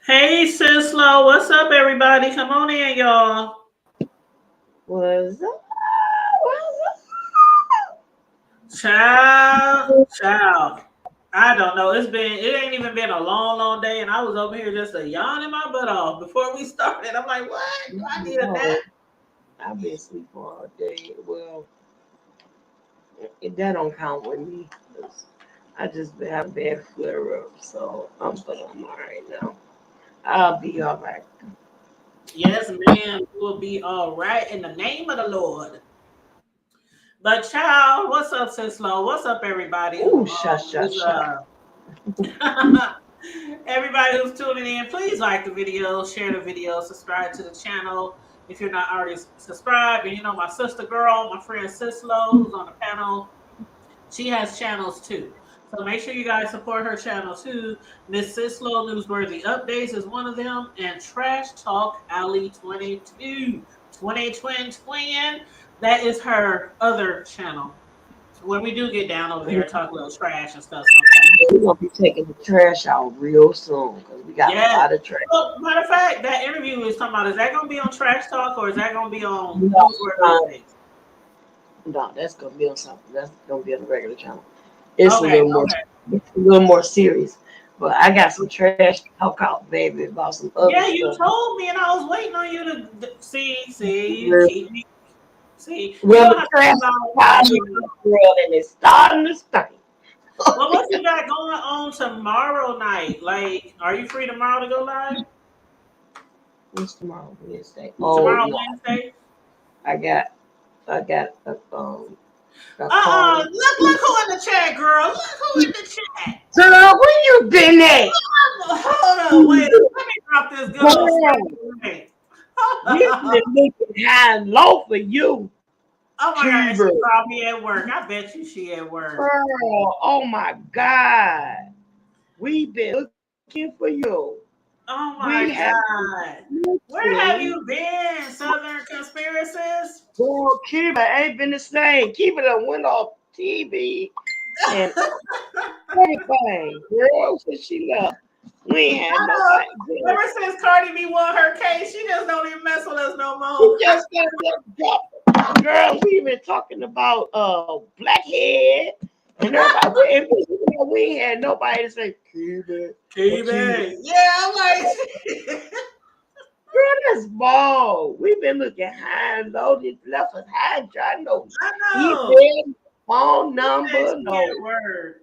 Hey, Sislo, what's up, everybody? Come on in, y'all. Was Child. I don't know. It ain't even been a long, long day, and I was over here just a yawning my butt off before we started. I'm like, what? Do I need a nap? no, I've been asleep all day. Well, that don't count with me. 'Cause I just been having bad flare up, but I'm all right now. I'll be all right. Yes, ma'am. You will be all right in the name of the Lord. But, child, what's up, Sislo? What's up, everybody Ooh, who shut, shut, is shut. everybody who's tuning in, please like the video, share the video, subscribe to the channel if you're not already subscribed. And you know, my sister girl, my friend Sislo, who's on the panel, she has channels too. So make sure you guys support her channel too. Miss Sislo Newsworthy Updates is one of them, and Trash Talk Alley 22, 20 Twin. That is her other channel. When we do get down over there and talk a little trash and stuff sometimes. We're gonna be taking the trash out real soon because we got a Yes. lot of trash. Well, matter of fact, that interview we was talking about, is that going to be on Trash Talk or is that going to be on No, Newsworthy Updates? no, that's gonna be on something. That's gonna be on the regular channel. It's a Okay, little more, okay. it's a little more serious. But I got some trash to talk out, baby, about some other Yeah, you stuff. told me, and I was waiting on you to see, you Well, keep me. See, we the don't have to trash be is long starting winded. to world and it's starting to stink. Well, what you got going on tomorrow night? Like, are you free tomorrow to go live? What's tomorrow? Wednesday. Oh Tomorrow, no, Wednesday? I got a call. Look who in the chat, girl. Look who in the chat. Girl, where you been at? Hold on, wait. Let me drop this good old Girl, straight. we been looking high and low for you, Oh my god, and Cuba. she probably at work. I bet you she at work. Girl, oh my God. We've been looking for you. Oh We my have been god. Where have looking. you been, Southern Conspiracies? Girl, Cuba ain't been the same. Cuba done went off TV and everything. Girl, since she left, we ain't had I nobody. know. Girl, Ever since Cardi B won her case, she just don't even mess with us no we more. just got that drop. Girl, we been talking about Blackhead and everybody. We ain't had nobody to say, Cuba, what you TV. Yeah, I'm like, Girl, that's ball. We've been looking high and low. This left us high and dry. No I know. email, phone She said number, she at no. work.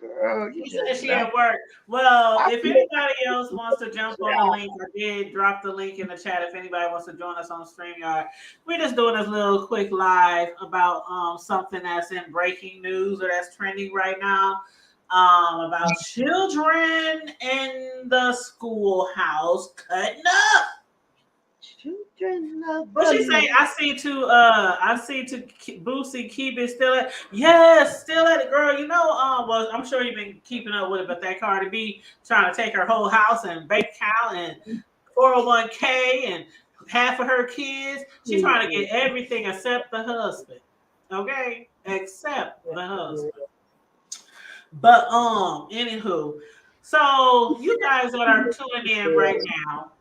Girl, you She just said she left. at work. Well, I if feel anybody else wants to jump on the link, I did drop the link in the chat. If anybody wants to join us on StreamYard, we're just doing this little quick live about something that's in breaking news or that's trending right now. About children in the schoolhouse cutting up. children of What the she say? Lord. I see to Boosie keep it still at yes, still at it, girl. You know, well, I'm sure you've been keeping up with it, but that Cardi B trying to take her whole house and bank account and 401k and half of her kids. She's trying to get everything except the husband. Okay, except the husband. But anywho, so you guys that are tuning in right now,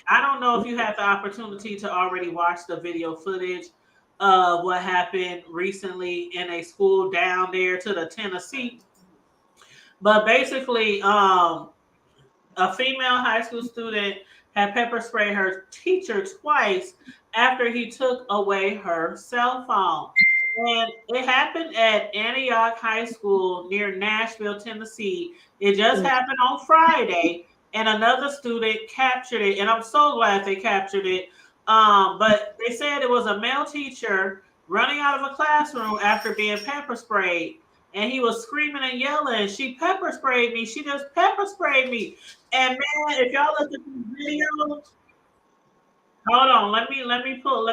I don't know if you had the opportunity to already watch the video footage of what happened recently in a school down there to the Tennessee. But basically, a female high school student had pepper sprayed her teacher twice after he took away her cell phone. And it happened at Antioch High School near Nashville, Tennessee. It just happened on Friday, and another student captured it. And I'm so glad they captured it. But they said it was a male teacher running out of a classroom after being pepper sprayed. And he was screaming and yelling, "She pepper sprayed me. She just pepper sprayed me." And man, if y'all look at this video, hold on, let me pull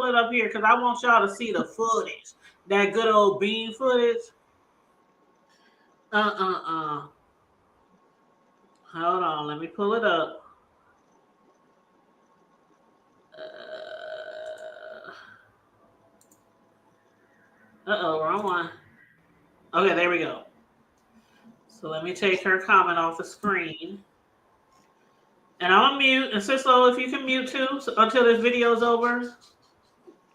it up here because I want y'all to see the footage. That good old bean footage. Uh. Hold on, let me pull it up. Wrong one. Okay, there we go. So let me take her comment off the screen. And I'm gonna mute. And Sislo, if you can mute too until this video's over.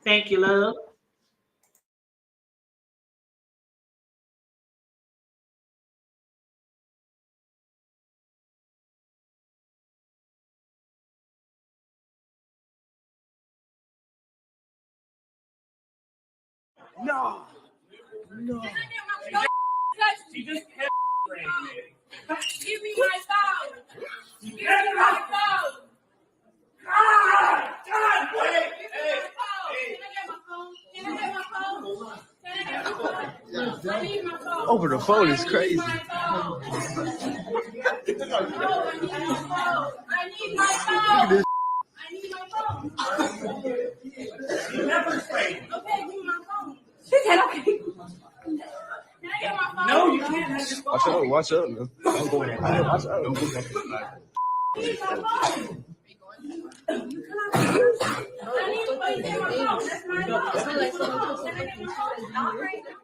Thank you, love. No, no. She just kept give me my phone. Give me my phone. God, wait. Hey. Can I get my phone? Can I get my phone? Can I get my phone? I need my phone. Over the phone is crazy. I need my phone. I need my phone. I need my phone. Okay, give me my phone. She said, okay. Can I get my phone? No, you can't have your phone. Watch out, man. I'm going. Watch out. I need my phone. I need to get my phone. That's my phone. Can I get my phone? Not right now.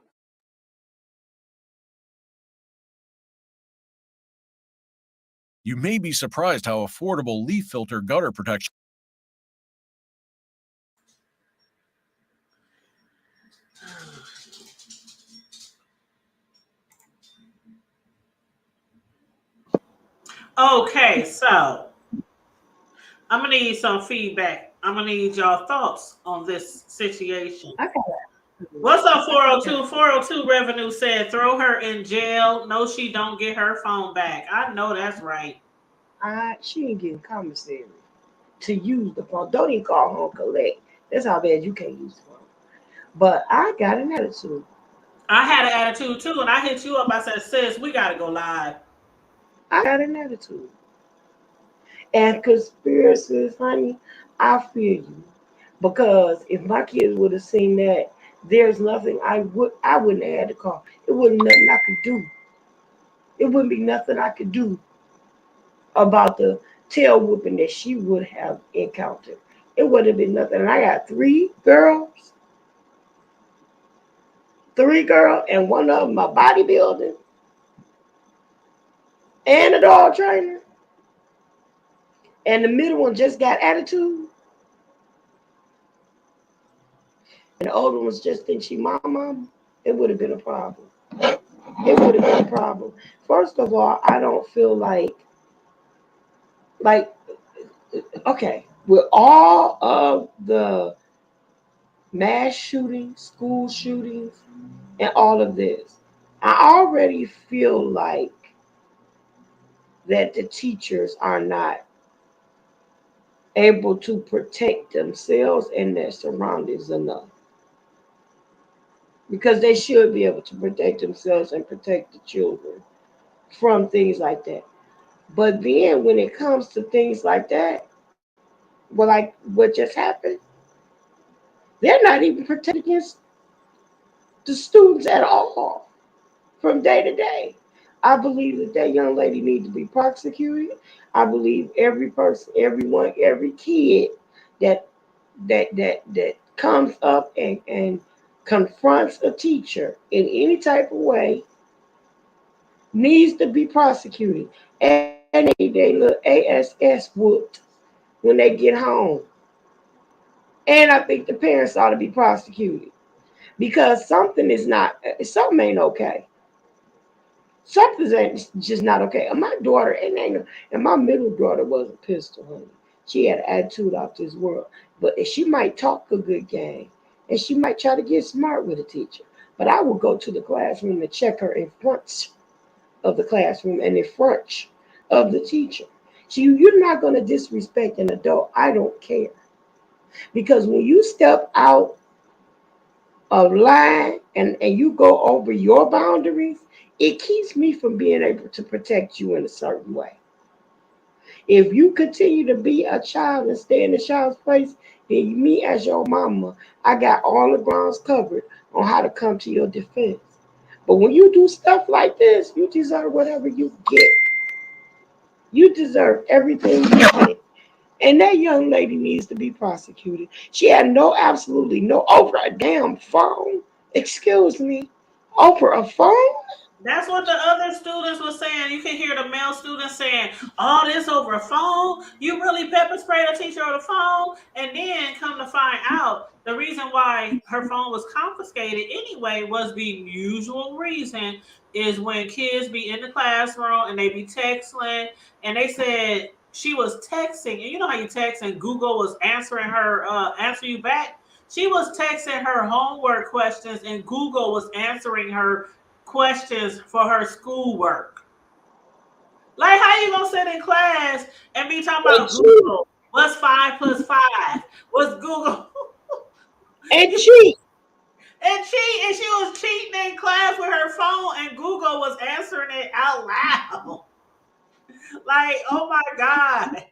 You may be surprised how affordable leaf filter gutter protection. Okay, so I'm gonna need some feedback. I'm gonna need y'all thoughts on this situation. I got What's up, 402? 402 revenue said throw her in jail. No, she don't get her phone back. I know that's right. she ain't getting commissary to use the phone. Don't even call home collect. That's how bad you can't use the phone. But I got an attitude. I had an attitude too, and I hit you up. I said, sis, we gotta go live. I got an attitude. And conspiracies, honey, I feel you. Because if my kids would have seen that, there's nothing I wouldn't have had to call. It wouldn't nothing I could do. It wouldn't be nothing I could do about the tail whooping that she would have encountered. It would have been nothing. And I got three girls, and one of them a bodybuilding and a dog trainer. And the middle one just got attitude. And the older ones just think she mama. It would have been a problem. It would have been a problem. First of all, I don't feel like okay, with all of the mass shootings, school shootings, and all of this, I already feel like that the teachers are not able to protect themselves and their surroundings enough. Because they should be able to protect themselves and protect the children from things like that. But then when it comes to things like that, well, like what just happened, they're not even protected against the students at all from day to day. I believe that young lady needs to be prosecuted. I believe every person, everyone, every kid that that comes up and confronts a teacher in any type of way needs to be prosecuted. And they look ASS whooped when they get home. And I think the parents ought to be prosecuted because something ain't okay. Something's ain't just not okay. And my daughter, and my middle daughter was a pistol, honey. She had an attitude out this world. But she might talk a good game, and she might try to get smart with a teacher. But I would go to the classroom and check her in front of the classroom and in front of the teacher. So you're not going to disrespect an adult. I don't care. Because when you step out of line and you go over your boundaries, it keeps me from being able to protect you in a certain way. If you continue to be a child and stay in the child's place, then me as your mama, I got all the grounds covered on how to come to your defense. But when you do stuff like this, you deserve whatever you get. You deserve everything you get. And that young lady needs to be prosecuted. She had absolutely no, over a damn phone. Excuse me, over a phone? That's what the other students were saying. You can hear the male students saying, "All this over a phone? You really pepper sprayed a teacher on the phone?" And then come to find out, the reason why her phone was confiscated anyway was the usual reason is when kids be in the classroom and they be texting, and they said she was texting, and you know how you text and Google was answering her, answer you back. She was texting her homework questions and Google was answering her questions for her schoolwork. Like, how you gonna sit in class and be talking And about cheat. Google? What's 5 plus 5? What's Google? And cheat. And she was cheating in class with her phone, and Google was answering it out loud. Like, oh my god,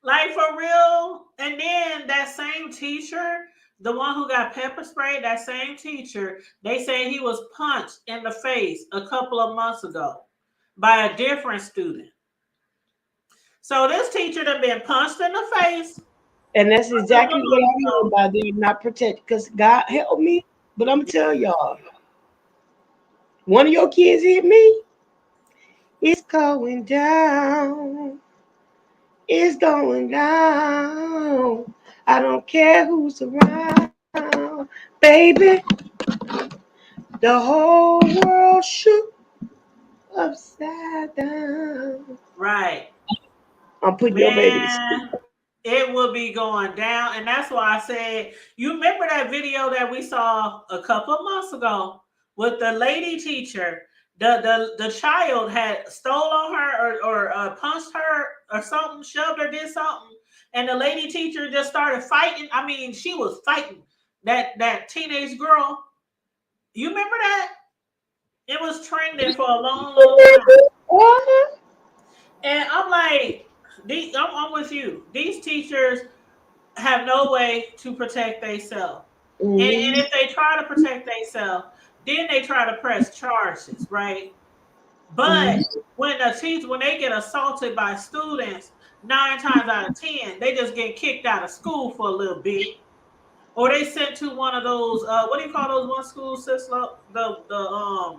like for real. And then that same teacher, the one who got pepper sprayed, that same teacher, they say he was punched in the face a couple of months ago by a different student. So this teacher done been punched in the face And that's a couple exactly of what I months mean ago. by they're not protected. Because God help me. But I'm gonna tell y'all, one of your kids hit me, it's going down. It's going down. I don't care who's around. Baby, the whole world shook upside down. Right. I'm putting your baby to sleep. Man, it will be going down. And that's why I said, you remember that video that we saw a couple of months ago with the lady teacher? The child had stole on her or punched her or something, shoved her, did something. And the lady teacher just started fighting. I mean, she was fighting that teenage girl. You remember that? It was trending for a long, long time. Uh-huh. And I'm like, I'm with you. These teachers have no way to protect themselves. And Mm-hmm. if they try to protect themselves, then they try to press charges, right? But Mm-hmm. when they get assaulted by students, 9 times out of 10, they just get kicked out of school for a little bit. Or they sent to one of those what do you call those one schools, sister? The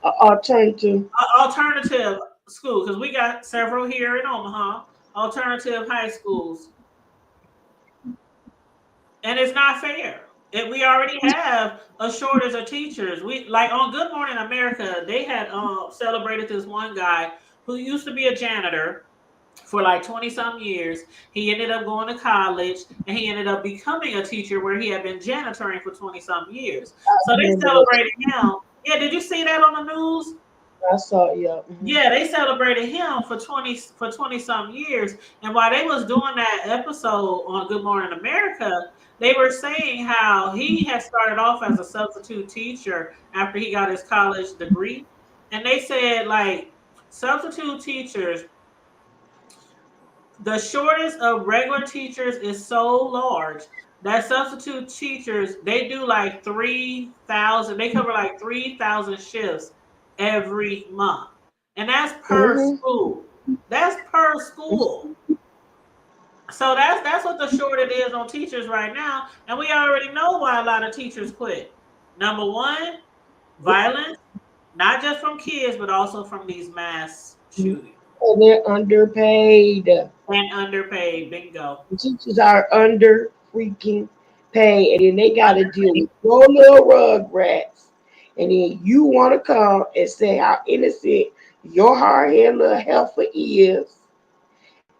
Alternative. alternative schools, because we got several here in Omaha, alternative high schools, and it's not fair. And we already have a shortage of teachers. We like on Good Morning America, they had celebrated this one guy who used to be a janitor for like 20 some years. He ended up going to college and he ended up becoming a teacher where he had been janitoring for 20 some years. I So they remember that. celebrated him. Yeah, did you see that on the news? I saw it, yeah. Mm-hmm. Yeah, they celebrated him for 20 some years. And while they was doing that episode on Good Morning America, they were saying how he had started off as a substitute teacher after he got his college degree. And they said like substitute teachers, the shortage of regular teachers is so large that substitute teachers, they do like 3,000, they cover like 3,000 shifts every month. And that's per Mm-hmm. school. That's per school. So that's what the shortage is on teachers right now. And we already know why a lot of teachers quit. Number one, violence, not just from kids, but also from these mass shootings. And they're underpaid. And underpaid, bingo. Teachers are under freaking paid, and then they got to deal with your little rug rats. And then you want to come and say how innocent your hard haired little heifer is.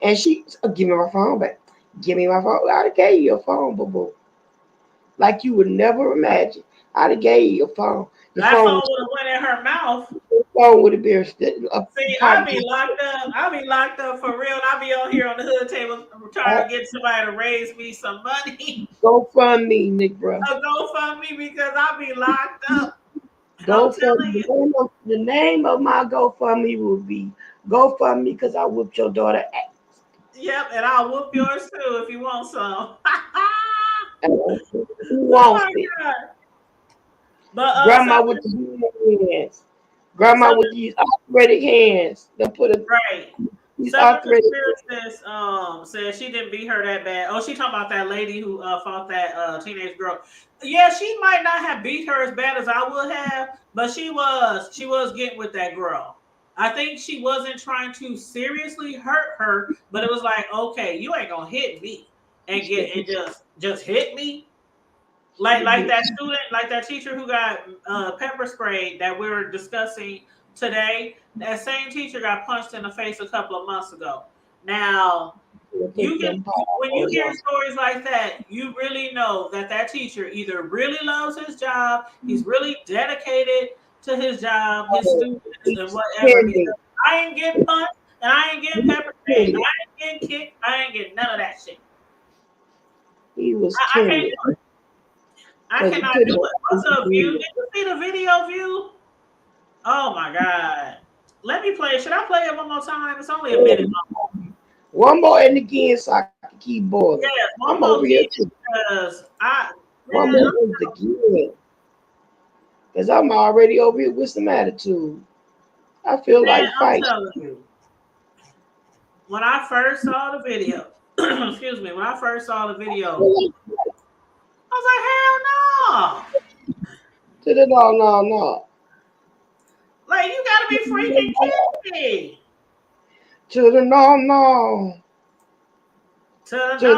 And she, give me my phone back. Give me my phone. I'd have gave you your phone, boo boo. Like you would never imagine. I'd have gave you your phone. Your That phone, phone would have went in her mouth. your phone would have been See, I probably be locked up. I be locked up for real. I be on here on the hood table trying to get somebody to raise me some money. go fund me, Nick, bro. A GoFundMe because I be locked up. I'm Go for telling you. the name of my GoFundMe will be GoFundMe because I whooped your daughter ass. Yep, and I'll whoop yours too if you want some. Who Oh wants my it? god. But Grandma with the human hands. Grandma so with these operated hands. They put a right. Several conspiracists said she didn't beat her that bad. Oh, she talking about that lady who fought that teenage girl. Yeah, she might not have beat her as bad as I would have, but she was getting with that girl. I think she wasn't trying to seriously hurt her, but it was like, okay, you ain't gonna hit me and just hit me. Like that student, like that teacher who got pepper sprayed that we were discussing today. That same teacher got punched in the face a couple of months ago. Now, when you hear stories like that, you really know that that teacher either really loves his job, he's really dedicated to his job, his students, and whatever. Because I ain't getting punched, and I ain't getting pepper sprayed, I ain't getting kicked, I ain't getting none of that shit. He was I can't do it. I cannot do it. What's up, View? Did you see the video, View? Oh my God. Let me play it. Should I play it one more time? It's only a minute long. One more and again so I can keep boiling. Yeah, one more again because one more again. Because I'm already over here with some attitude. I feel like fighting. I'm telling you. When I first saw the video, excuse me, when I first saw the video, I was like, hell no. To the no. Like, you gotta be freaking kidding me. To the no. To the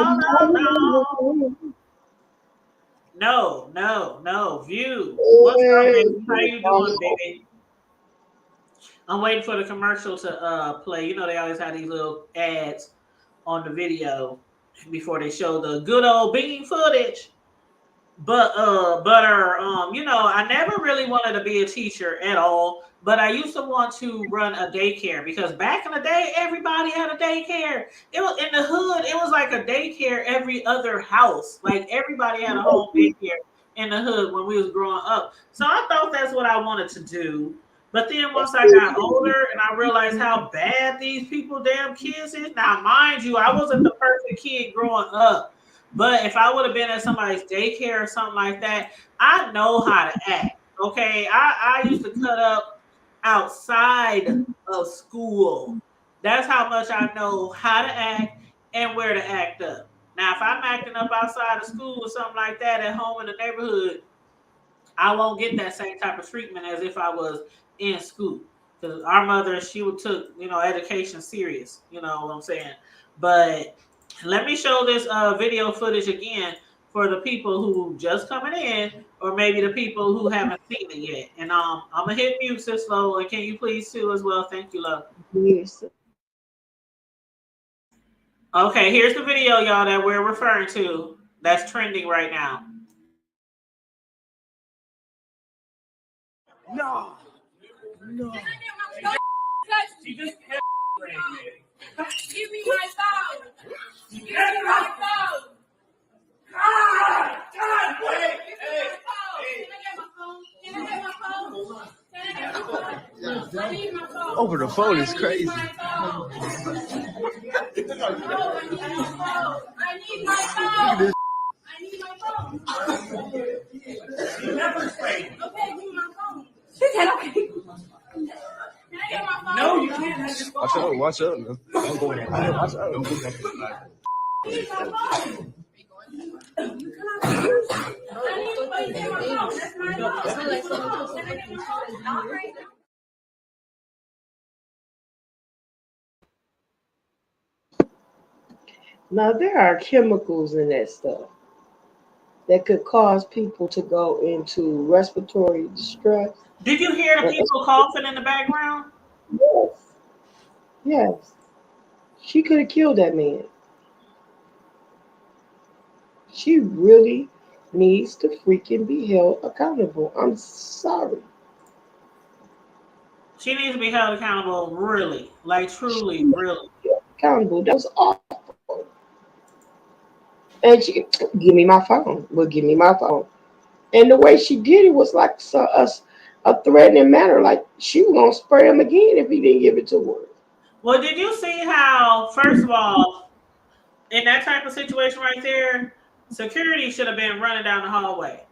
no. View. What's up, baby? How you doing, baby? I'm waiting for the commercial to play. You know, they always have these little ads on the video before they show the good old bean footage. But you know, I never really wanted to be a teacher at all, but I used to want to run a daycare because back in the day, everybody had a daycare. It was in the hood, it was like a daycare every other house. Like everybody had a home daycare in the hood when we was growing up. So I thought that's what I wanted to do. But then once I got older and I realized how bad these people damn kids is. Now, mind you, I wasn't the perfect kid growing up. But if I would have been at somebody's daycare or something like that, I know how to act. Okay. I used to cut up outside of school. That's how much I know how to act and where to act up. Now, if I'm acting up outside of school or something like that at home in the neighborhood, I won't get that same type of treatment as if I was in school. Because our mother, she would took, you know, education serious. You know what I'm saying? But let me show this video footage again for the people who just coming in, or maybe the people who haven't seen it yet. And I'm gonna hit mute, sis Lola. And can you please too as well? Thank you, love. Yes. Okay, here's the video, y'all, that we're referring to. That's trending right now. No. She just kept give me my phone. Give me my phone. God, wait. Can I get my phone? I need my phone. Over the phone is crazy. I need my phone. She never sprayed. Okay, give me my phone. She said, okay. Can I get my phone? No, you can't have your phone. Watch out. I'm going in. Watch out. I need my phone. You cannot use it. I need to get my phone. That's my phone. Can I get my phone? Not right now. Now there are chemicals in that stuff that could cause people to go into respiratory distress. Did you hear the people coughing in the background? Yes. She could have killed that man. She really needs to freaking be held accountable. I'm sorry. She needs to be held accountable, really. Like, truly, really. Accountable. That was awful. And she give me my phone. Well, give me my phone. And the way she did it was like a threatening manner. Like she was gonna spray him again if he didn't give it to her. Well, did you see how, first of all, in that type of situation right there, security should have been running down the hallway.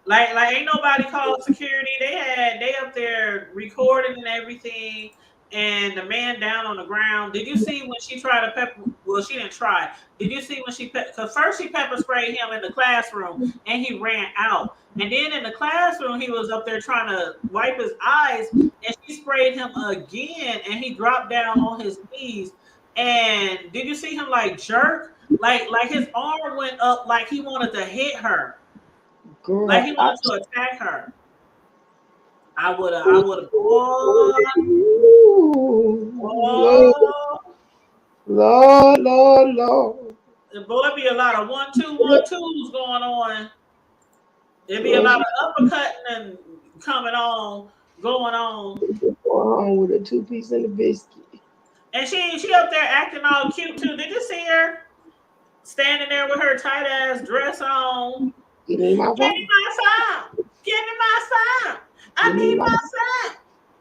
Like ain't nobody called security. They up there recording and everything. and the man down on the ground. Did you see when she tried to pepper? Well, she didn't try. Did you see when because first she pepper sprayed him in the classroom and he ran out. And then in the classroom, he was up there trying to wipe his eyes and she sprayed him again and he dropped down on his knees. And did you see him like jerk? Like his arm went up like he wanted to hit her. Like he Girl, wanted to attack her. I would have, boy, Lord, boy. Lord, Lord, Lord. The boy be a lot of 1-2-1-2s going on. There be a lot Girl, of uppercutting and coming on, going on. going home with a 2 piece and a biscuit. And she up there acting all cute too. Did you see her standing there with her tight ass dress on? Give me my Give me phone. my phone. Give me my phone. I Give me need my my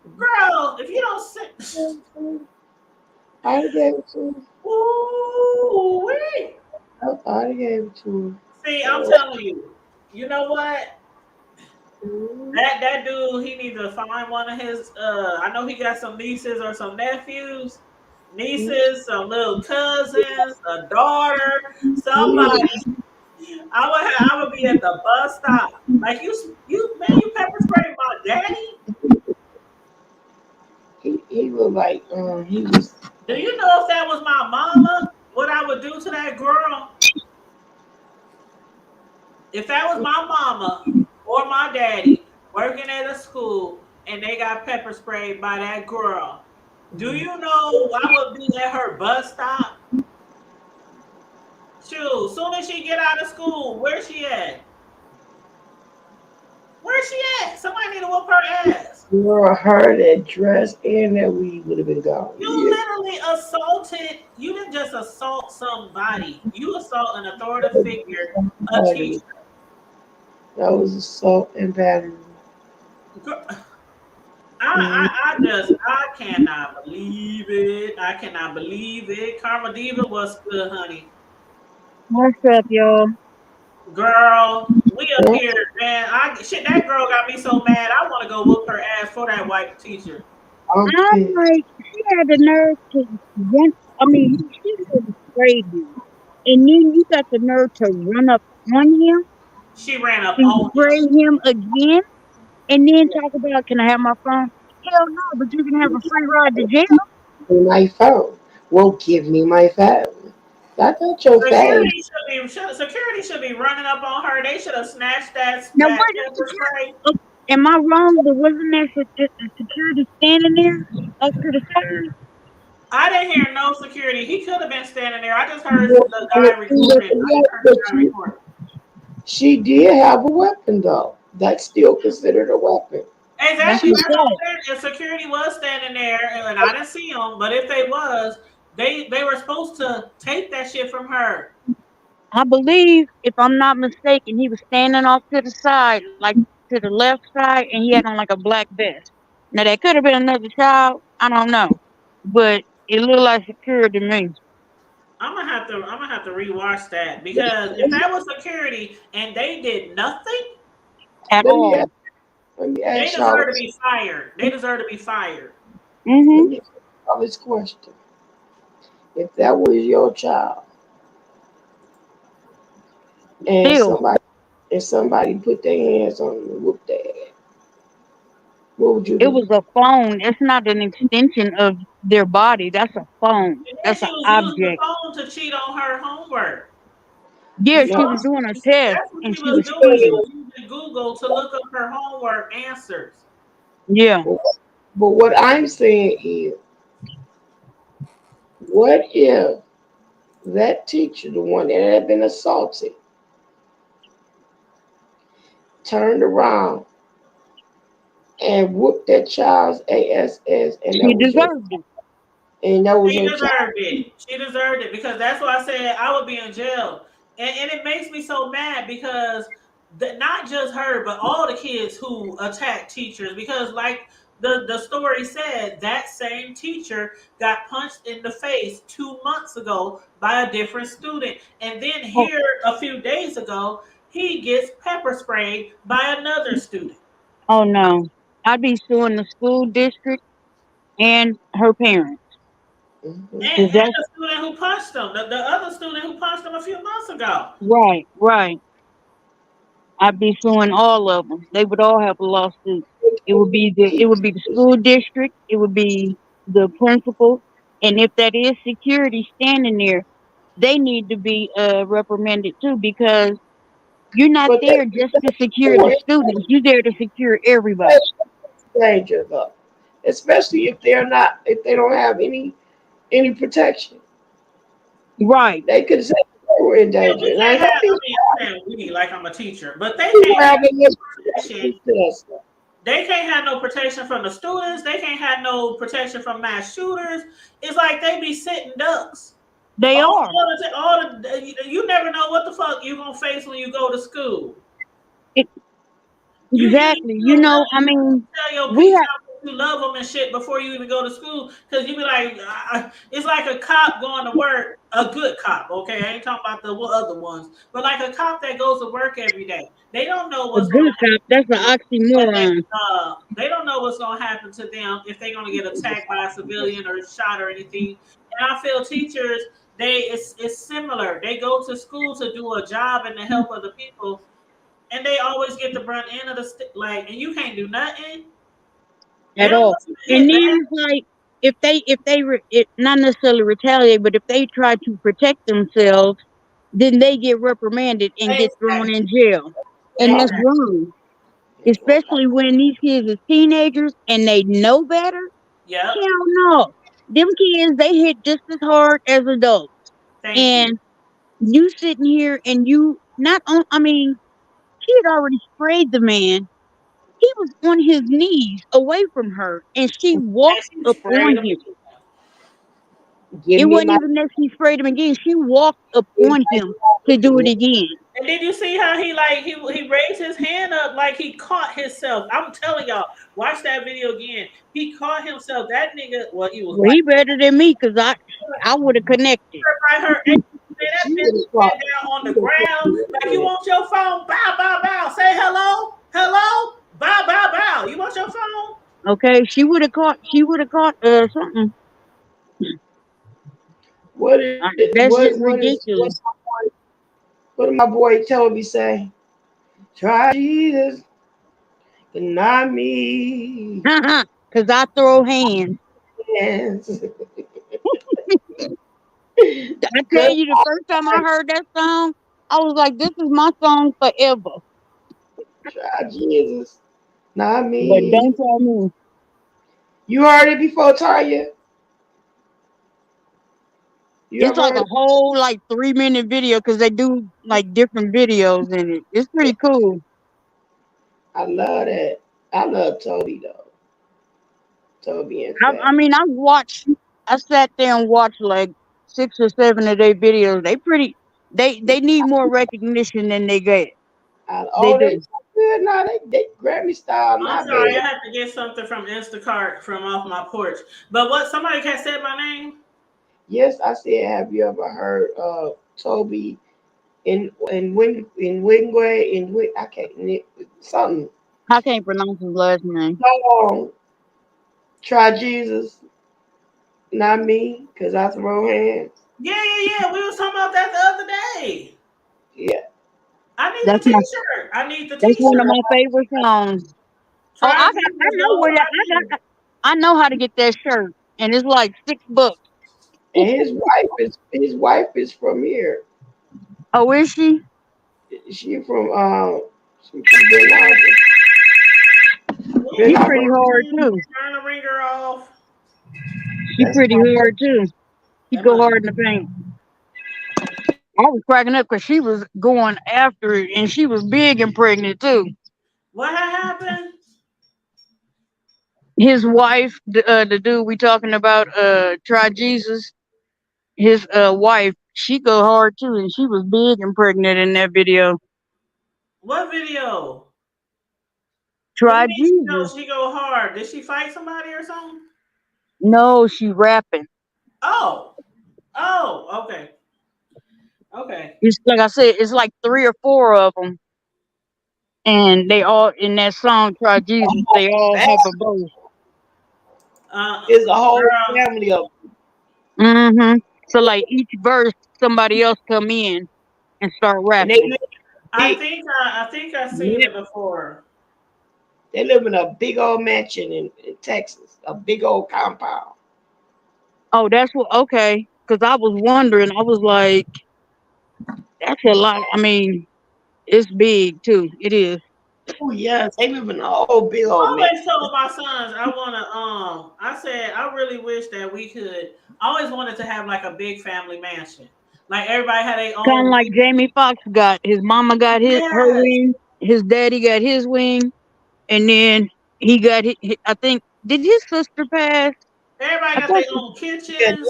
phone. Girl, if you don't sit, phone. I done gave it to ooh wee. her. I done gave it to See, I'm her. telling you, you know what? Mhm. That dude, he needs to find one of his. I know he got some nieces or some nephews, nieces, some little cousins, a daughter, somebody. I would be at the bus stop. Like you man, you pepper spray my daddy. He was like, he was. Do you know if that was my mama, what I would do to that girl? If that was my mama or my daddy working at a school and they got pepper sprayed by that girl, do you know I would be at her bus stop? Shoot, soon as she get out of school, where's she at? Where's she at? Somebody need to whoop her ass. Girl, her that dress and that weed would have been gone. You Yeah, literally assaulted. You didn't just assault somebody. You assault an authoritative figure, a battery. teacher. That was assault and battery. Girl, Mhm. I cannot believe it. I cannot believe it. Karma Diva, what's good, honey? What's up, y'all? Girl, we up here, man. That girl got me so mad. I want to go whoop her ass for that white teacher. I'm I'm pissed. like, she had the nerve to run. I mean, she was crazy. And then you got the nerve to run up on him She ran up and on him. spray him again and then talk about, can I have my phone? Hell no, but you can have a free ride to jail. Me my phone. Well, give me my phone. That's not your phone. Security should be running up on her. They should have snatched Now, that wasn't pepper security, spray. oh, am I wrong? But wasn't there security standing there up to the side? I didn't hear no security. He could have been standing there. I just heard Well, the and guy it- recording. I just heard the but guy recording. she did have a weapon though. That's still considered a weapon. That's Exactly. what's That's what up. I'm saying. If security was standing there, and I didn't see them, but if they was, they were supposed to take that shit from her. I believe, if I'm not mistaken, he was standing off to the side, like to the left side, and he had on like a black vest. Now that could have been another child. I don't know, but it looked like security to me I'm gonna have to rewatch that because if that was security and they did nothing, at Let me all. ask, let me they ask y'all deserve to this. be fired. They deserve to be fired. Let Mhm. me ask y'all this question. If that was your child and Still, somebody put their hands on them and whooped their ass, what would you it do? was a phone. It's not an extension of their body. That's a phone. And then That's she an was using the object. phone to cheat on her homework. Yeah, You she No, was know, doing a test that's what and she she was was doing. She cheating. was using Google to look up her homework answers. Yeah. but, but what I'm saying is, what if that teacher, the one that had been assaulted, turned around and whooped that child's ass, She deserved it. and that was She your child? deserved it. She deserved it because that's why I said I would be in jail. And it makes me so mad because not just her, but all the kids who attack teachers. Because, like the story said, that same teacher got punched in the face 2 months ago by a different student. And then Oh, here, a few days ago, he gets pepper sprayed by another student. oh no. I'd be suing the school district and her parents. Mhm. Cause And that's the student who punched him, the other student who punched him a few months ago. right, right. I'd be suing all of them. They would all have a lawsuit. It would be the school district. It would be the principal, and if that is security standing there, they need to be reprimanded too because you're not But there just to secure the students. You're there to secure everybody. danger though, especially if they don't have any protection. Right. They could say they were in Yeah, danger. we And I can't hope have. I these mean, I'm saying we like I'm a teacher, but they people can't have have a little protection. protection to that stuff. They can't have no protection from the students. They can't have no protection from mass shooters. It's like they be sitting ducks. They are. You never know what the fuck you gonna face when you go to school. It, You exactly. You feel know, I nothing. You mean, tell your we peace have out that you love them and shit before you even go to school because you be like, it's like a cop going to work, a good cop. Okay, I ain't talking about the other ones, but like a cop that goes to work every day. They don't know a what's going good to cop. That's an happen when oxymoron. they don't know what's going to happen to them if they're going to get attacked by a civilian or shot or anything. And I feel teachers, it's similar. They go to school to do a job and to help other people, and they always get the brunt end of the like, and you can't do nothing. They At don't all. want you to And hit then back. it's like not necessarily retaliate, but if they try to protect themselves, then they get reprimanded and get thrown in Exactly. jail, and that's Exactly. wrong. Especially when these kids are teenagers and they know better. Yep. Hell no, them kids they hit just as hard as adults, Thank you. and you sitting here and you not on. I mean, she had already sprayed the man. He was on his knees away from her, and she And walked she up sprayed on them. him. Give It me wasn't my even that she sprayed him again. She walked up on him to do it again. And did you see how he raised his hand up like he caught himself? I'm telling y'all, watch that video again. He caught himself. That nigga, well, he was Well, like he better than me because I would have connected. right her ankle. Man, that you would bitch have went thought down on you the would have ground like you want your phone. Bow, bow, bow. Say hello, hello. Bow, bow, bow. You want your phone? Okay, she would have caught. She would have caught something. what is That's just ridiculous. what did my boy Toby say? Try Jesus, but not me. Because I throw hands. Yes. I tell Cause you, the first time I heard that song, I was like, "This is my song forever." try Jesus, not But me. don't tell me. You heard it before, Tanya? You It's ever like heard a it? whole like 3 minute video because they do like different videos in it. It's pretty cool. I love that. I love Toby though. Toby and I Fat. mean, I sat there and watched like 6 or 7 of their videos. They pretty. They need more recognition than they get. They Oh, they do. so good now. They Grammy style I'm now, sorry, I baby. have to get something from Instacart from off my porch. But what somebody can said my name? Yes, I said, have you ever heard of Toby in Wingway I can't something. I can't pronounce his last name. No, try Jesus, not me, cause I throw hands. Yeah, yeah, yeah. We was talking about that the other day. Yeah, I need the That's my. t-shirt. I need the That's one of t-shirt. my favorite songs. Oh, Try I Jesus, know Lord, where that. try me. I know how to get that shirt, and it's like $6. and his wife is from here. Oh, is she? She from Ben Harbor. Ben Yeah, She Harbor. pretty hard too. turn the ringer off. She That's pretty my hard too. She That go money. hard in the paint. I was cracking up because she was going after it, and she was big and pregnant too. What had happened? His wife, the dude we talking about, try Jesus. His wife, she go hard too, and she was big and pregnant in that video. What video? What do you Try mean Jesus. she go hard? Did she fight somebody or something? No, she rapping. Oh. Oh, okay. Okay. It's like I said, it's like 3 or 4 of them, and they all in that song "Try Jesus." They all have a voice. It's a whole Girl, family of Mm-hmm. So like each verse, somebody else come in and start and they rapping. live I big. think I think I've seen it before. They live in a big old mansion in Texas, a big old compound. Oh, that's what. Okay, because I was wondering. I was like, that's a lot. I mean, it's big too. It is. Oh yes, they live in a whole big I old mansion. always told my sons I wanna I said I really wish that we could I always wanted to have like a big family mansion. Like everybody had their Kind of own like wing. Jamie Foxx got his mama got her Yes. wing, his daddy got his wing, and then he got I think did his sister pass? Everybody I got thought their she, own Yeah, kitchens.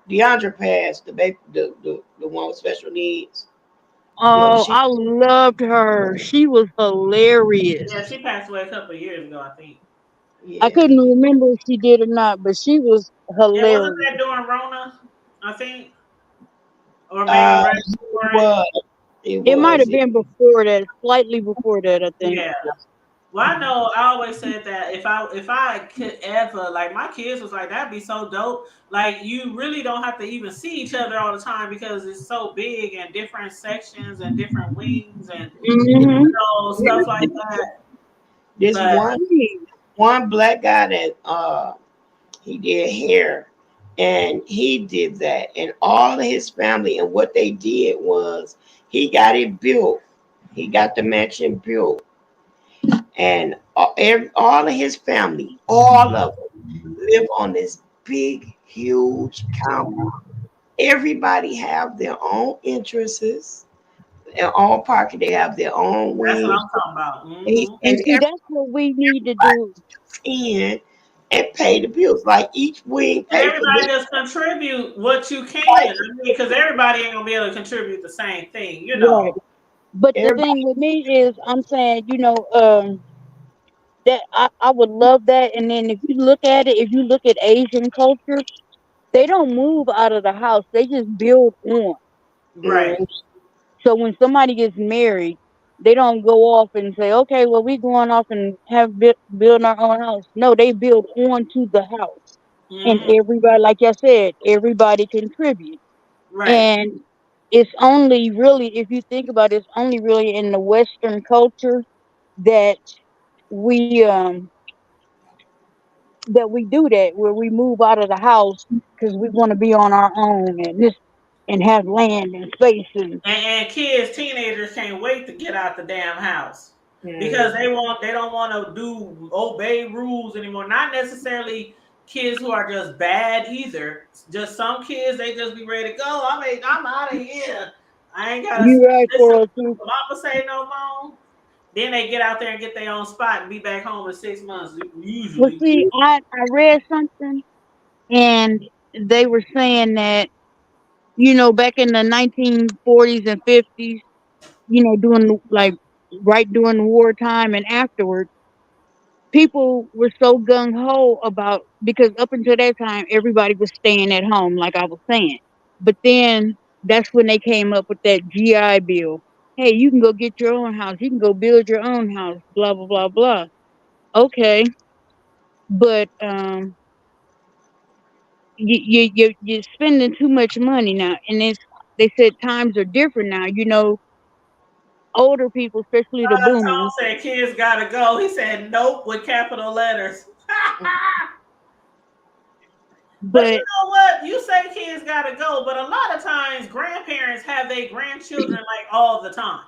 DeAndre passed the baby, the one with special needs. Yeah, oh, she I loved her. She was hilarious. Yeah, she passed away a couple of years ago, I think. I yeah. couldn't remember if she did or not, but she was It wasn't hilarious. that during Rona, I think, or maybe Uh, right it before it. was. It It might was. have been before that, slightly before that, I think. Yeah. Well, I know I always said that if I could ever like my kids was like that'd be so dope. Like you really don't have to even see each other all the time because it's so big and different sections and different wings and Hmm. stuff like that. This But one black guy that he did hair, and he did that, and all of his family, and what they did was he got it built. He got the mansion built, and all of his family, all of them, live on this big, huge compound. Everybody have their own interests, their own pocket. They have their own that's what wings. I'm talking about. And And see, everybody that's what we need to do. in and pay the bills. Like each wing And pay for everybody this. just contribute what you can. I Like, mean, because everybody ain't gonna be able to contribute the same thing, you Right. know. But the everybody, thing with me is, I'm saying, that I would love that. And then if you look at it, if you look at Asian culture, they don't move out of the house. They just build on. Right. mm, So when somebody gets married, they don't go off and say, okay, well, we going off and build our own house. No, they build onto the house. And Hmm. everybody, like I said, everybody contributes. Right. And it's only really, if you think about it, it's only really in the Western culture that we we do that, where we move out of the house because we want to be on our own and have land and space and And kids, teenagers can't wait to get out the damn house because mm. they don't want to do obey rules anymore. Not necessarily kids who are just bad either. Just some kids they just be ready to go. I'm out of here. I ain't gotta you right listen for to what mama say no more. Then they get out there and get their own spot and be back home in 6 months well, usually. see, I read something and they were saying that back in the 1940s and 50s, during like right during the wartime and afterwards, people were so gung ho about, because up until that time everybody was staying at home, like I was saying. But then that's when they came up with that GI Bill. Hey, you can go get your own house. You can go build your own house. Blah blah blah blah. Okay, but you're spending too much money now, and they said times are different now. Older people, especially the Tom boomers, said kids gotta go. He said nope with capital letters. But you but know what? You say kids gotta go, but a lot of times grandparents have their grandchildren like all the time.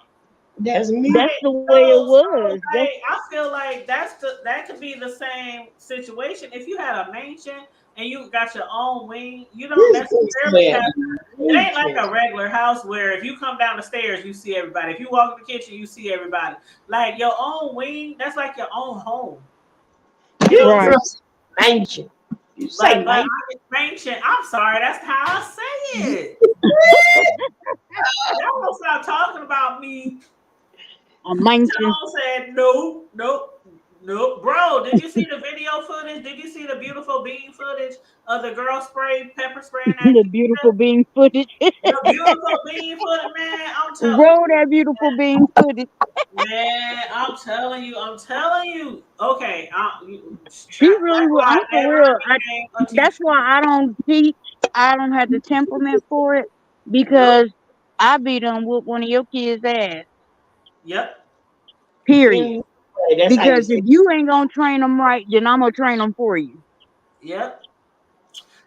That's me. that's Right. the way it So was. That's like I feel like that could be the same situation. If you had a mansion and you got your own wing, you don't This is necessarily bad. have it ain't like a regular house where if you come down the stairs you see everybody. If you walk in the kitchen, you see everybody. Like your own wing, that's like your own home. You know This what I'm saying? right. girl's mansion. You say But mansion? I mansion, I'm sorry, that's how I say it. Y'all gonna stop talking about me. A mansion. Tone said, nope, nope. Nope, bro. Did you see the video footage? Did you see the beautiful bean footage of the girl spray pepper spraying that The teacher? beautiful being footage. The beautiful bean footage, man. I'm telling Roll that beautiful being footage. man. I'm telling you. Okay, She that's really will. why I'm I for never real. became a That's teacher. why I don't teach. I don't have the temperament for it Nope. because I be done whoop one of your kids' ass. Yep. Period. In that's how you Because if say. you ain't gonna train them right, then I'm gonna train them for you. Yep.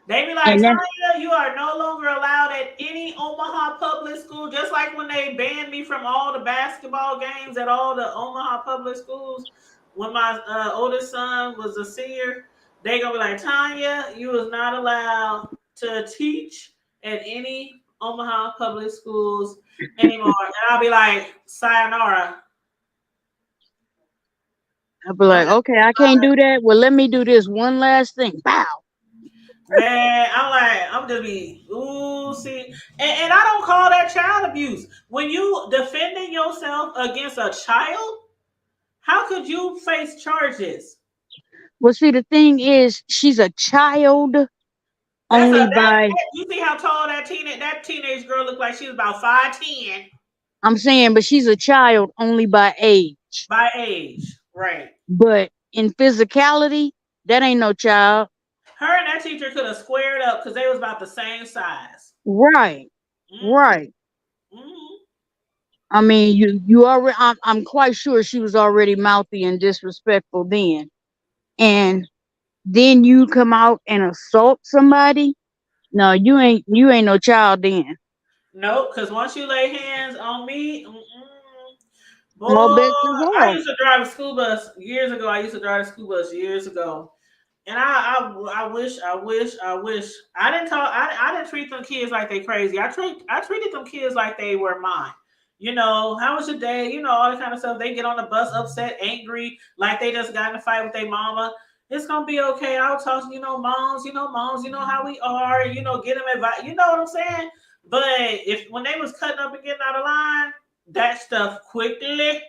They be like, And that's Tanya, you are no longer allowed at any Omaha public school. Just like when they banned me from all the basketball games at all the Omaha public schools. When my oldest son was a senior, they gonna be like, Tanya, you is not allowed to teach at any Omaha public schools anymore. And I'll be like, sayonara. I'll be like, okay, I can't do that. Well, let me do this one last thing. Bow. Man, I'm just be, ooh, see, and I don't call that child abuse. When you defending yourself against a child, how could you face charges? Well, see, the thing is, she's a child only by. You see how tall that teenage girl looked like she was about 5'10" I'm saying, but she's a child only by age. by age, right? But in physicality, that ain't no child. Her and that teacher could have squared up because they was about the same size. Right. Mm-hmm. Right. Mm-hmm. I mean, you already. I'm quite sure she was already mouthy and disrespectful then, and then you come out and assault somebody. No, you ain't no child then. Nope, because once you lay hands on me, All boy, bets is I off. used to drive a school bus years ago. I used to drive a school bus years ago, and I wish I didn't talk. I didn't treat them kids like they crazy. I treated them kids like they were mine. You know, how was your day? You know, all that kind of stuff. They get on the bus upset, angry, like they just got in a fight with their mama. It's gonna be okay. I'll talk to moms, you know how we are, get them advice. You know what I'm saying? But if when they was cutting up and getting out of line, that stuff quickly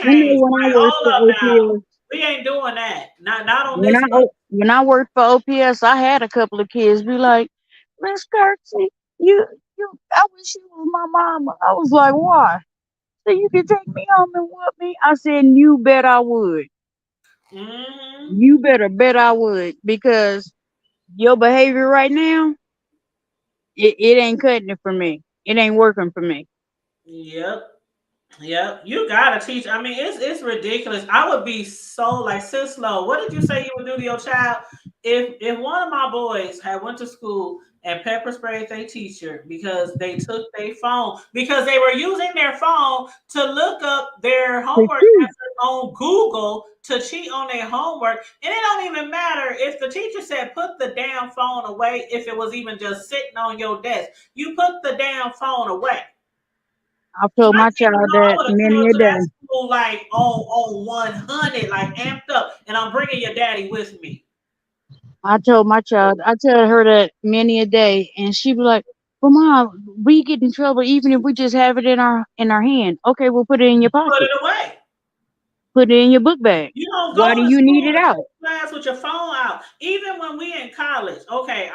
I know changed. when I Like, worked hold for up now. OPS, We ain't doing that. Not on this bus. when I worked for OPS, I had a couple of kids be like, Miss Kirksey, you, I wish you was my mama. I was like, why? So you can take me home and whoop me? I said, you bet I would. Mm-hmm. You better bet I would because your behavior right now, it ain't cutting it for me. It ain't working for me. Yep. Yep, you gotta teach. I mean, it's ridiculous. I would be so like sis Lo. What did you say you would do to your child if one of my boys had went to school and pepper sprayed their teacher because they took their phone because they were using their phone to look up their For homework sure. answers on Google to cheat on their homework, and it don't even matter if the teacher said put the damn phone away. If it was even just sitting on your desk, you put the damn phone away. I've told My my kid, child I that would have many come a to that day. school like on 100, like amped up, and I'm bringing your daddy with me. I tell her that many a day, and she be like, "Well, mom, we get in trouble even if we just have it in our hand. Okay, we'll put it in your Put pocket, it away. put it in your book bag. You don't Why go do to you need school it and out?" take class with your phone out. Even when we in college, okay,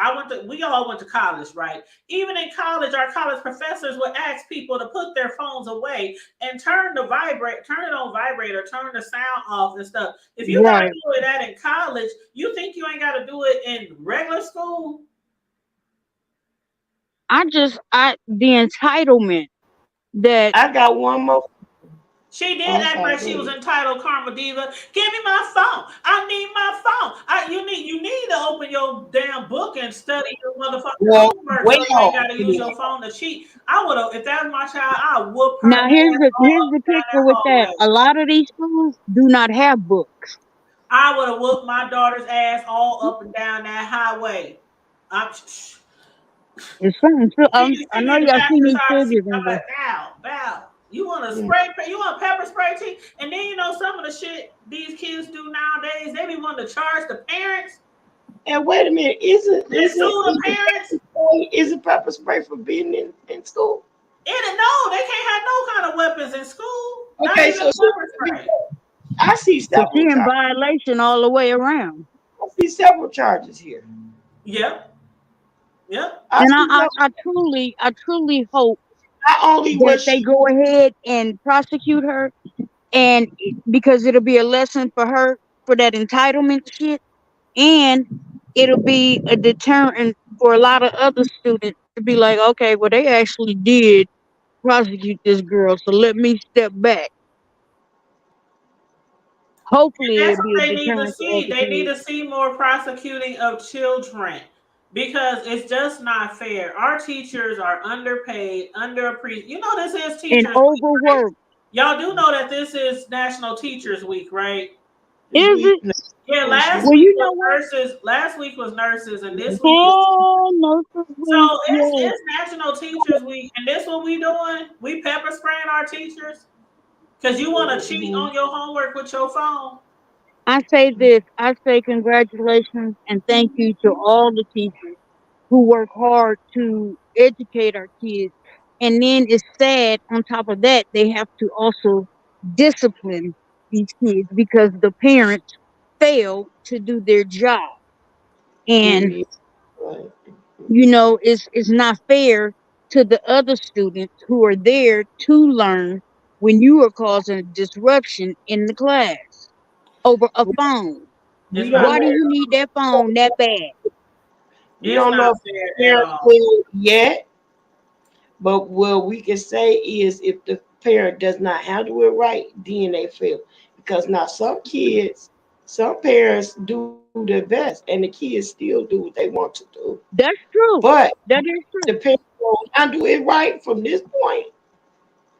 we all went to college, right? Even in college, our college professors would ask people to put their phones away and turn it on vibrator, turn the sound off and stuff. If you gotta Right. do that in college, you think you ain't gotta do it in regular school? I the entitlement that I got one more. She Oh, did I'm act sorry. like Go she was ahead. entitled, Karma Diva. Give me my phone. I need my phone. You need to open your damn book and study your motherfucking Well, homework so you ain't well, gotta use your phone to cheat. I would have if that was my child, I'd whoop her now ass all here's up the and down kicker that with that. hallway. A lot of these schools do not have books. I would have whooped my daughter's ass all up and down that highway. I'm It's something. She I know me in the y'all see passenger me side seat. I'm children. like, bow. You want to mm. you want pepper spray tea? And then some of the shit these kids do nowadays, they be wanting to charge the parents And wait a minute, and sue the parents. is it pepper spray for being in school? And no, they can't have no kind of weapons in school. Not Okay, even so pepper spray. I see Because she several in charges. violation all the way around. I see several charges here. Yep. Yep. I And see several. I truly hope Not only that was they she, go ahead and prosecute her, and because it'll be a lesson for her for that entitlement shit, and it'll be a deterrent for a lot of other students to be like, okay, well, they actually did prosecute this girl, so let me step back. Hopefully, That's it'll what be a they need to deterrent to see. other They need kids. to see more prosecuting of children because it's just not fair. Our teachers are underpaid, underappreciated. You know, this is And Teachers Week, right? overworked. Y'all do know that this is National Teachers Week, right? Is we, it? Yeah, yes, last Well, week you was know what? nurses. Last week was nurses, and this week is Hell no, so yes. it's National Teachers Week, and this what we doing? We pepper spraying our teachers because you want to cheat mhm. on your homework with your phone. I say this. I say congratulations and thank you to all the teachers who work hard to educate our kids. And then it's sad on top of that, they have to also discipline these kids because the parents fail to do their job. And, Yeah, right. it's not fair to the other students who are there to learn when you are causing disruption in the class over a phone. We It's don't not Why do know. fair. you need that phone that bad? We It's don't not know if the fair at parents all. will yet. But what we can say is if the parent does not handle it right, then they fail. Because now some parents do their best and the kids still do what they want to do. That's true. But That is the true. parent don't handle it right from this point,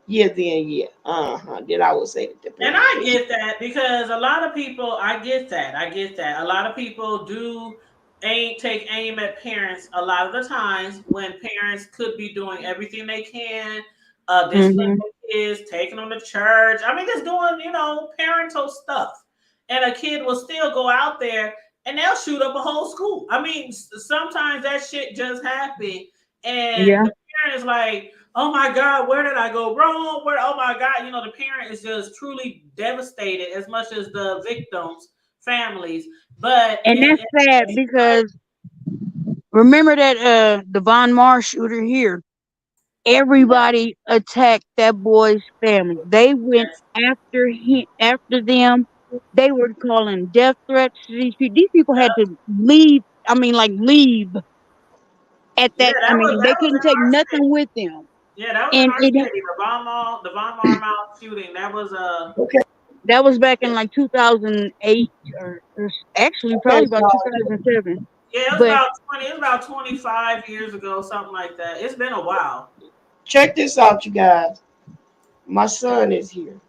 yeah, then yeah. Uh-huh. Then I would say that the And parent I failed. get that because a lot of people, I get that. I get that. A lot of people do take aim at parents a lot of the times when parents could be doing everything they can, disciplining Hmm. their kids, taking them to church. I mean, just doing, parental stuff. And a kid will still go out there and they'll shoot up a whole school. I mean, sometimes that shit just happen. And Yeah. the parent is like, oh my God, where did I go wrong? Oh my God, the parent is just truly devastated as much as the victims' families. But And that's sad because remember that the Von Mars shooter here, everybody attacked that boy's family. They went after him, after them. They were calling death threats to these people. These people had to leave. I mean, like leave at yeah, that. I that mean, they was couldn't in take our nothing city. with them. Yeah, that was in And our it city. The Von Mar Mouth shooting. That was Okay, that was back in like 2008, or actually okay, probably about y'all. 2007. yeah, it was But about 20. It was about 25 years ago, something like that. It's been a while. Check this out, you guys. My son is here.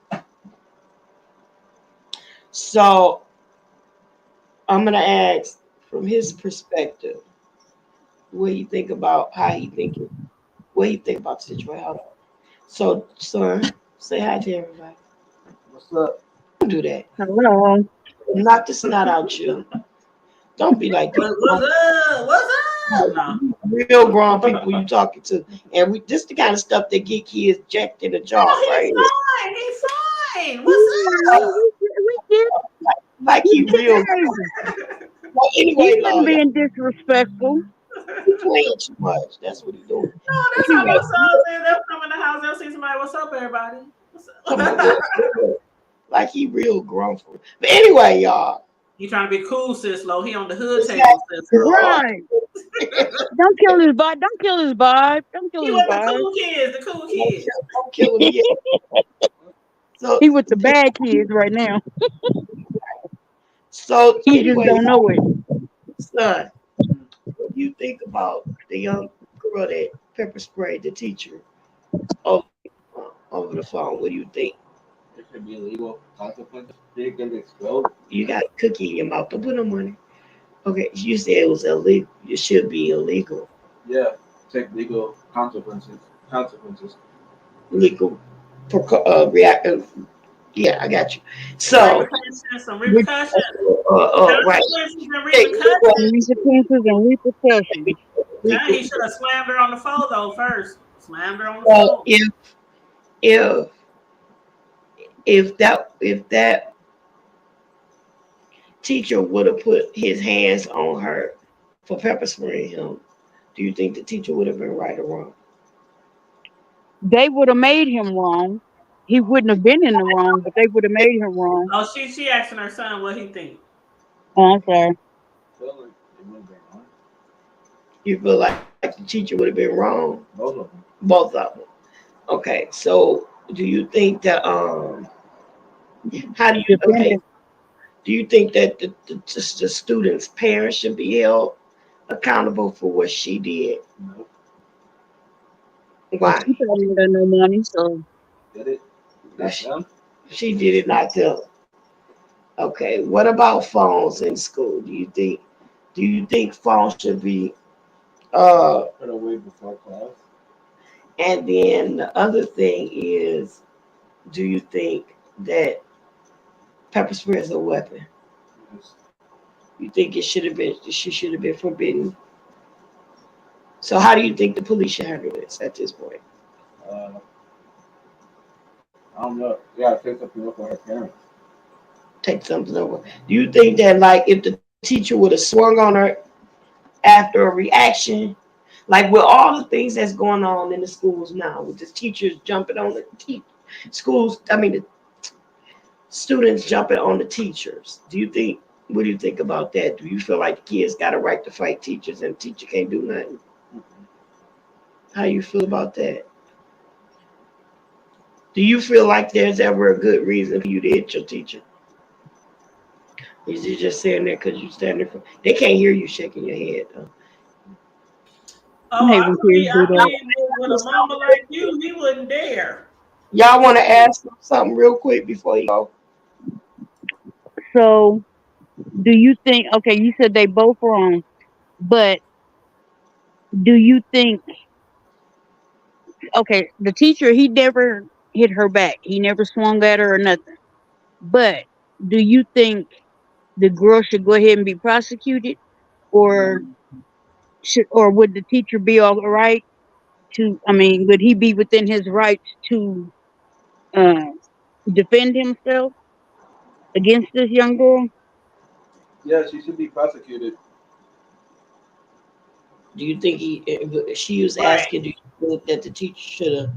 So I'm gonna ask from his perspective what he think about how he think it, what he think about the situation. So, son, say hi to everybody. What's up? Don't do that. hello, Knock the snot out you. Don't be like these What's up? What's up? No. real grown people you talking to. And this the kind of stuff that get kids jacked in the jaw No, right he's here. fine. He's fine. What's we get Like he real. hey, Well, he anyway, wasn't Lord, y'all, being disrespectful. he up? playing too much. That's what he doing. No, that's how Anyway, my son said. They'll come in the house. They'll see somebody. What's up, everybody? What's come on, up? like he real grown for it. But anyway, y'all, He trying to be cool, sis Lo. He on the hood this guy table, sis Lo. oh, Right. Don't kill his vibe. Don't kill his vibe. Don't kill He his with the vibe. cool kids. The cool don't kids. kill him yet. So, He with the bad kids right now. so He just anyway, don't know it. son, what do you think about the young girl that pepper sprayed the teacher over, over the phone? What do you think? It should be legal consequences. They can explode. You got a cookie in your mouth. Don't put no money. Okay, you said it was illegal. It should be illegal. Yeah, take legal consequences. Consequences. Legal. React. Yeah, I got you. So, Repercussions, some repercussions. right. Consequences and Hey, repercussions. Consequences and repercussions. He should have slammed her on the phone though first. Slammed her on the So phone. if if that teacher would have put his hands on her for pepper spraying him, do you think the teacher would have been right or wrong? They would have made him wrong. He wouldn't have been in the wrong, but they would have made him wrong. Oh, she asking her son what he think. Oh, I'm sorry. Feel like it would have been wrong. You feel like the teacher would have been wrong? Both of them. Both of them. Okay, so do you think that how do you okay? Dependent. Do you think that the student's parents should be held accountable for what she did? No. Well, Why? she probably ain't got no money, so Did it? Not She, them? she did it not them. Okay, what about phones in school? Do you think phones should be Put away before class. and then the other thing is, do you think that pepper spray is a weapon? Yes. You think she should have been forbidden? So how do you think the police should handle this at this point? Uh, I don't know. You gotta take something up with her parents. Take something over. Do you think that like if the teacher would have swung on her after a reaction, like with all the things that's going on in the schools now, with the teachers jumping on the schools, I mean the students jumping on the teachers. What do you think about that? Do you feel like the kids got a right to fight teachers and the teacher can't do nothing? Mhm. How you feel about that? Do you feel like there's ever a good reason for you to hit your teacher? Is you just saying that because you stand there? They can't hear you shaking your head. Though. I Oh, hate I when believe, kids do I that. believe with a mama like you, he wouldn't dare. Y'all want to ask them something real quick before you go? So, do you think? Okay, you said they both wrong, but do you think? Okay, the teacher he never hit her back. He never swung at her or nothing. But do you think the girl should go ahead and be prosecuted, or would the teacher be all right to? I mean, would he be within his rights to uh, defend himself against this young girl? Yeah, she should be prosecuted. Do you think she was Right. asking, do you think that the teacher should have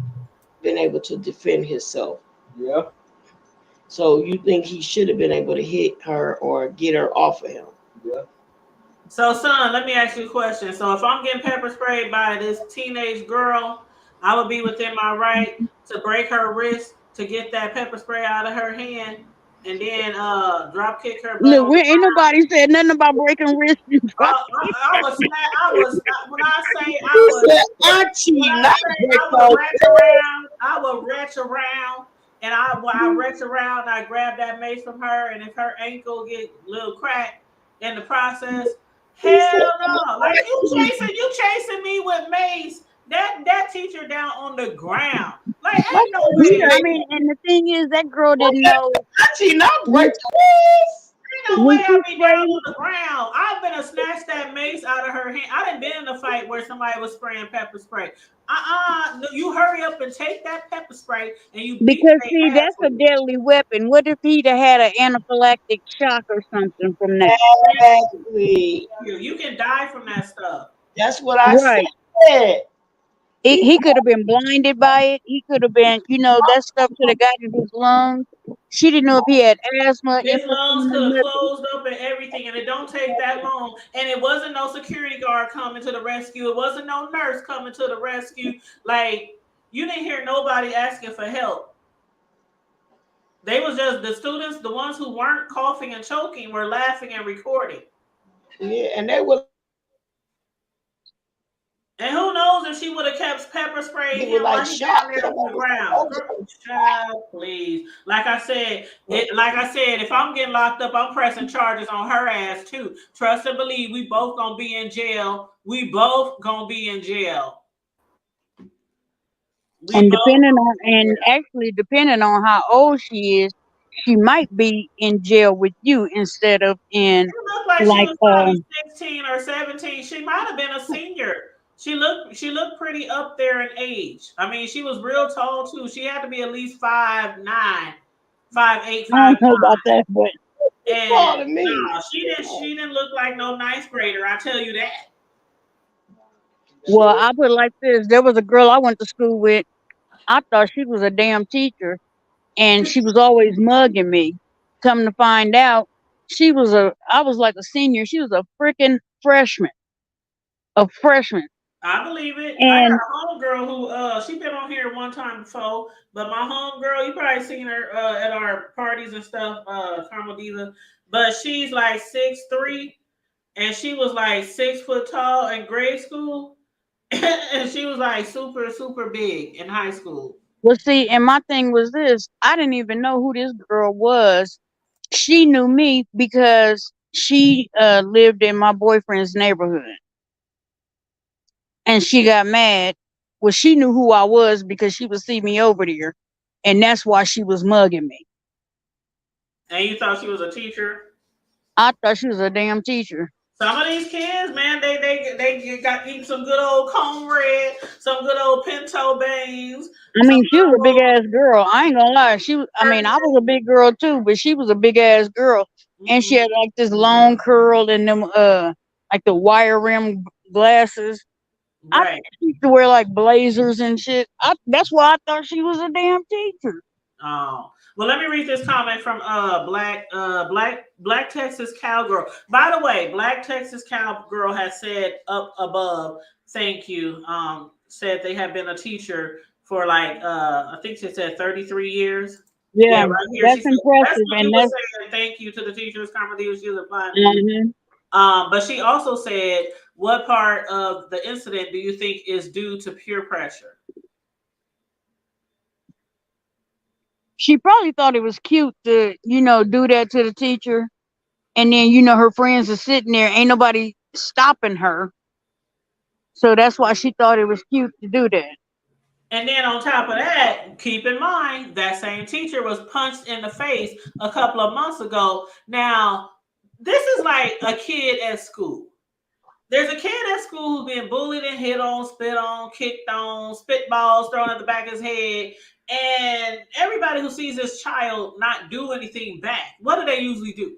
been able to defend himself? Yeah. So you think he should have been able to hit her or get her off of him? Yeah. So, son, let me ask you a question. So, if I'm getting pepper sprayed by this teenage girl, I would be within my right to break her wrist to get that pepper spray out of her hand, and then drop kick her butt Look, on we the ain't nobody said nothing about breaking wrists and drop. I was snap. When I say I He was said, when Auntie, I not say break I would those. retch around, I would retch around, and when I retch around, I grab that mace from her, and if her ankle get a little crack in the process, He said, hell no! Like you chasing me with mace. That teacher down on the ground. Like like, ain't no Yeah, way. I mean, and the thing is, that girl didn't know Auntie, not break when those. Ain't no way when I she be down sprayed. on the ground. I've been to snatch that mace out of her hand. I done been in a fight where somebody was spraying pepper spray. No, you hurry up and take that pepper spray and you beat Because see, their ass that's a with it. deadly weapon. What if he'd have had an anaphylactic shock or something from that? Exactly. You can die from that stuff. That's what I Right. said. He He could have been blinded by it. He could have been, that stuff could have got in his lungs. She didn't know if he had asthma, His lungs emphysema, could have nothing. closed up and everything, and it don't take that long. And it wasn't no security guard coming to the rescue. It wasn't no nurse coming to the rescue. Like you didn't hear nobody asking for help. They was just the students, the ones who weren't coughing and choking, were laughing and recording. yeah, and they were And who knows if she would have kept pepper spraying him like while he down shocked. there on the ground. Child, please. Like I said, if I'm getting locked up, I'm pressing charges on her ass too. Trust and believe, we both gonna be in jail. We both gonna be in jail. We And both gonna be in jail. actually depending on how old she is, she might be in jail with you instead of in She looked like she like was probably 16 or 17. She might have been a senior. She looked pretty up there in age. I mean, she was real tall too. She had to be at least 5'9", 5'8", I don't know 5'9". about that, but He And calling me. nah, she didn't look like no ninth grader. I tell you that. She Well, was. I put it like this: there was a girl I went to school with. I thought she was a damn teacher, and she was always mugging me. Come to find out, I was like a senior. She was a freaking freshman, a freshman, I believe it. I got and a homegirl who she been on here one time before, but my homegirl, you probably seen her at our parties and stuff, Carmel Diva. But she's like 6'3", and she was like 6 foot tall in grade school, and she was like super super big in high school. well, see, and my thing was this: I didn't even know who this girl was. She knew me because she lived in my boyfriend's neighborhood, and she got mad. Well, she knew who I was because she would see me over there, and that's why she was mugging me. And you thought she was a teacher? I thought she was a damn teacher. Some of these kids, man, they got eating some good old cornbread, some good old pinto beans, I some mean, she was good a big old ass girl. I ain't gonna lie. I mean, I turkey. was a big girl too, but she was a big ass girl, and she Mhm. had like this long curl and them like the wire rim glasses. I Right. She used to wear like blazers and shit. That's why I thought she was a damn teacher. Oh. Well, let me read this comment from Black Texas Cowgirl. By the way, Black Texas Cowgirl has said up above, thank you. Said they have been a teacher for like I think she said 33 years. Yeah, Yeah, right here she that's said that's impressive, what you and were that's saying. Thank you to the teachers, Carmelita. She was applying to you. mhm. But she also said, what part of the incident do you think is due to peer pressure? She probably thought it was cute to do that to the teacher, and then her friends are sitting there, ain't nobody stopping her, so that's why she thought it was cute to do that. And then on top of that, keep in mind that same teacher was punched in the face a couple of months ago. Now, this is like a kid at school. There's a kid at school who's being bullied and hit on, spit on, kicked on, spitballs thrown at the back of his head. And everybody who sees this child not do anything back, what do they usually do?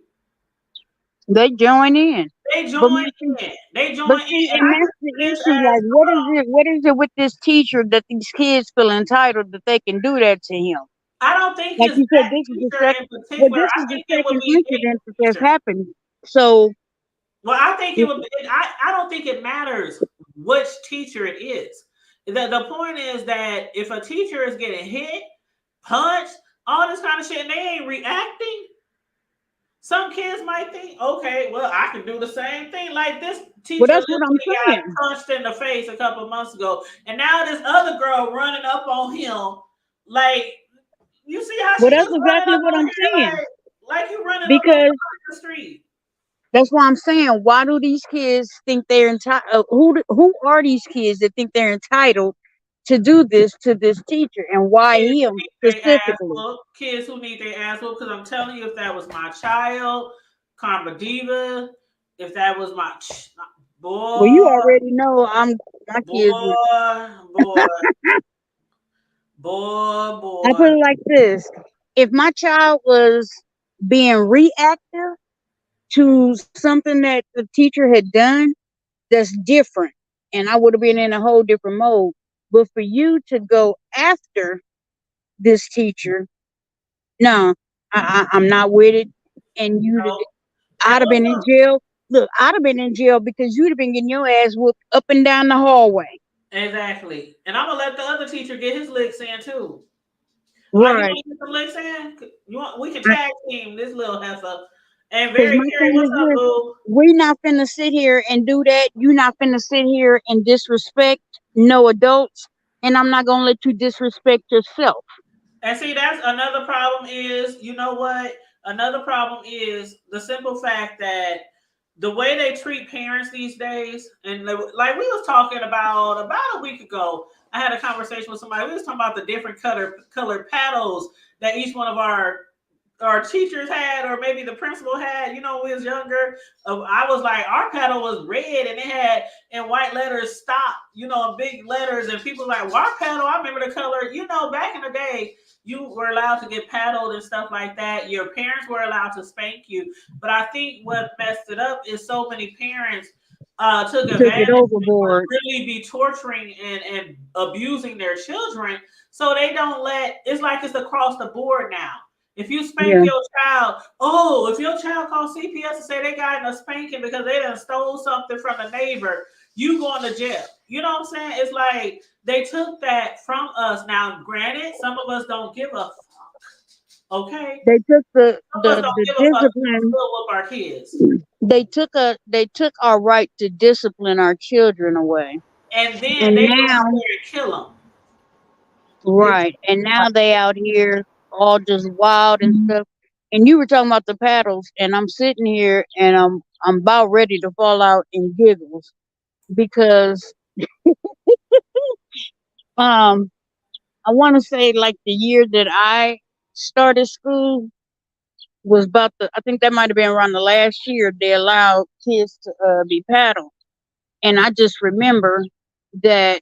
They join in. They But join in. They but join in. see, And and I that's can the see this issue. as Like, what is it with this teacher that these kids feel entitled that they can do that to him? I don't think Like it's you said, that this is the teacher second. in Well, particular. this I is the think it would second be incident that any has teacher. happened. So Well, I think it if- would. I don't think it matters which teacher it is. The point is that if a teacher is getting hit, punched, all this kind of shit, and they ain't reacting, some kids might think, okay, well, I can do the same thing. Like this well, teacher that's what I'm literally got saying. punched in the face a couple of months ago, and now this other girl running up on him, like you see how Well, she that's just running exactly up what on I'm here, saying. like you running up on Because the street. that's why I'm saying. Why do these kids think they're entitled? Who are these kids that think they're entitled to do this to this teacher, and why Kids who him need their ass specifically? whooped. Kids who need their ass whooped. Because I'm telling you, if that was my child, Karma Diva, if that was my Well, you boy, already know my kids. boy, boy, boy, I put boy. it like this: if my child was being reactive to something that the teacher had done, that's different, and I would have been in a whole different mode. But for you to go after this teacher, no, I'm not with it. And No. And I'd have been in look, jail. Look, I'd have been in jail because you'd have been getting your ass whooped up and down the hallway. exactly. And I'm gonna let the other teacher get his licks in too. Like you Right. want to get some licks in? You want? We can Because tag team this little heifer. And my very Carrie, thing what's is up, this: boo? we not finna sit here and do that. You not finna sit here and disrespect no adults, and I'm not gonna let you disrespect yourself. And see, that's another problem is, you know what? Another problem is the simple fact that the way they treat parents these days, and like we was talking about a week ago, I had a conversation with somebody. We was talking about the different colored paddles that each one of our or teachers had, or maybe the principal had, when we was younger. I was like, our paddle was red and it had in white letters stop, in big letters, and people like, well, our paddle, I remember the color, back in the day, you were allowed to get paddled and stuff like that. Your parents were allowed to spank you. But I think what messed it up is so many parents took Took it advantage and would overboard. really be torturing and abusing their children. So they don't it's like it's across the board now. If you spank Yeah. your child, oh, if your child calls CPS and say they got in a spanking because they done stole something from the neighbor, you going to jail. You know what I'm saying? It's like they took that from us. Now, granted, some of us don't give a fuck. Okay? They took Some of us don't the give a fuck. We discipline. still whoop our kids. They took our right to discipline our children away. And then And they go out now, there and kill them. It's right. And now they out here all just wild and stuff. And you were talking about the paddles, and I'm sitting here and I'm about ready to fall out in giggles because um I want to say like the year that I started school was about I think that might have been around the last year they allowed kids to be paddled. And I just remember that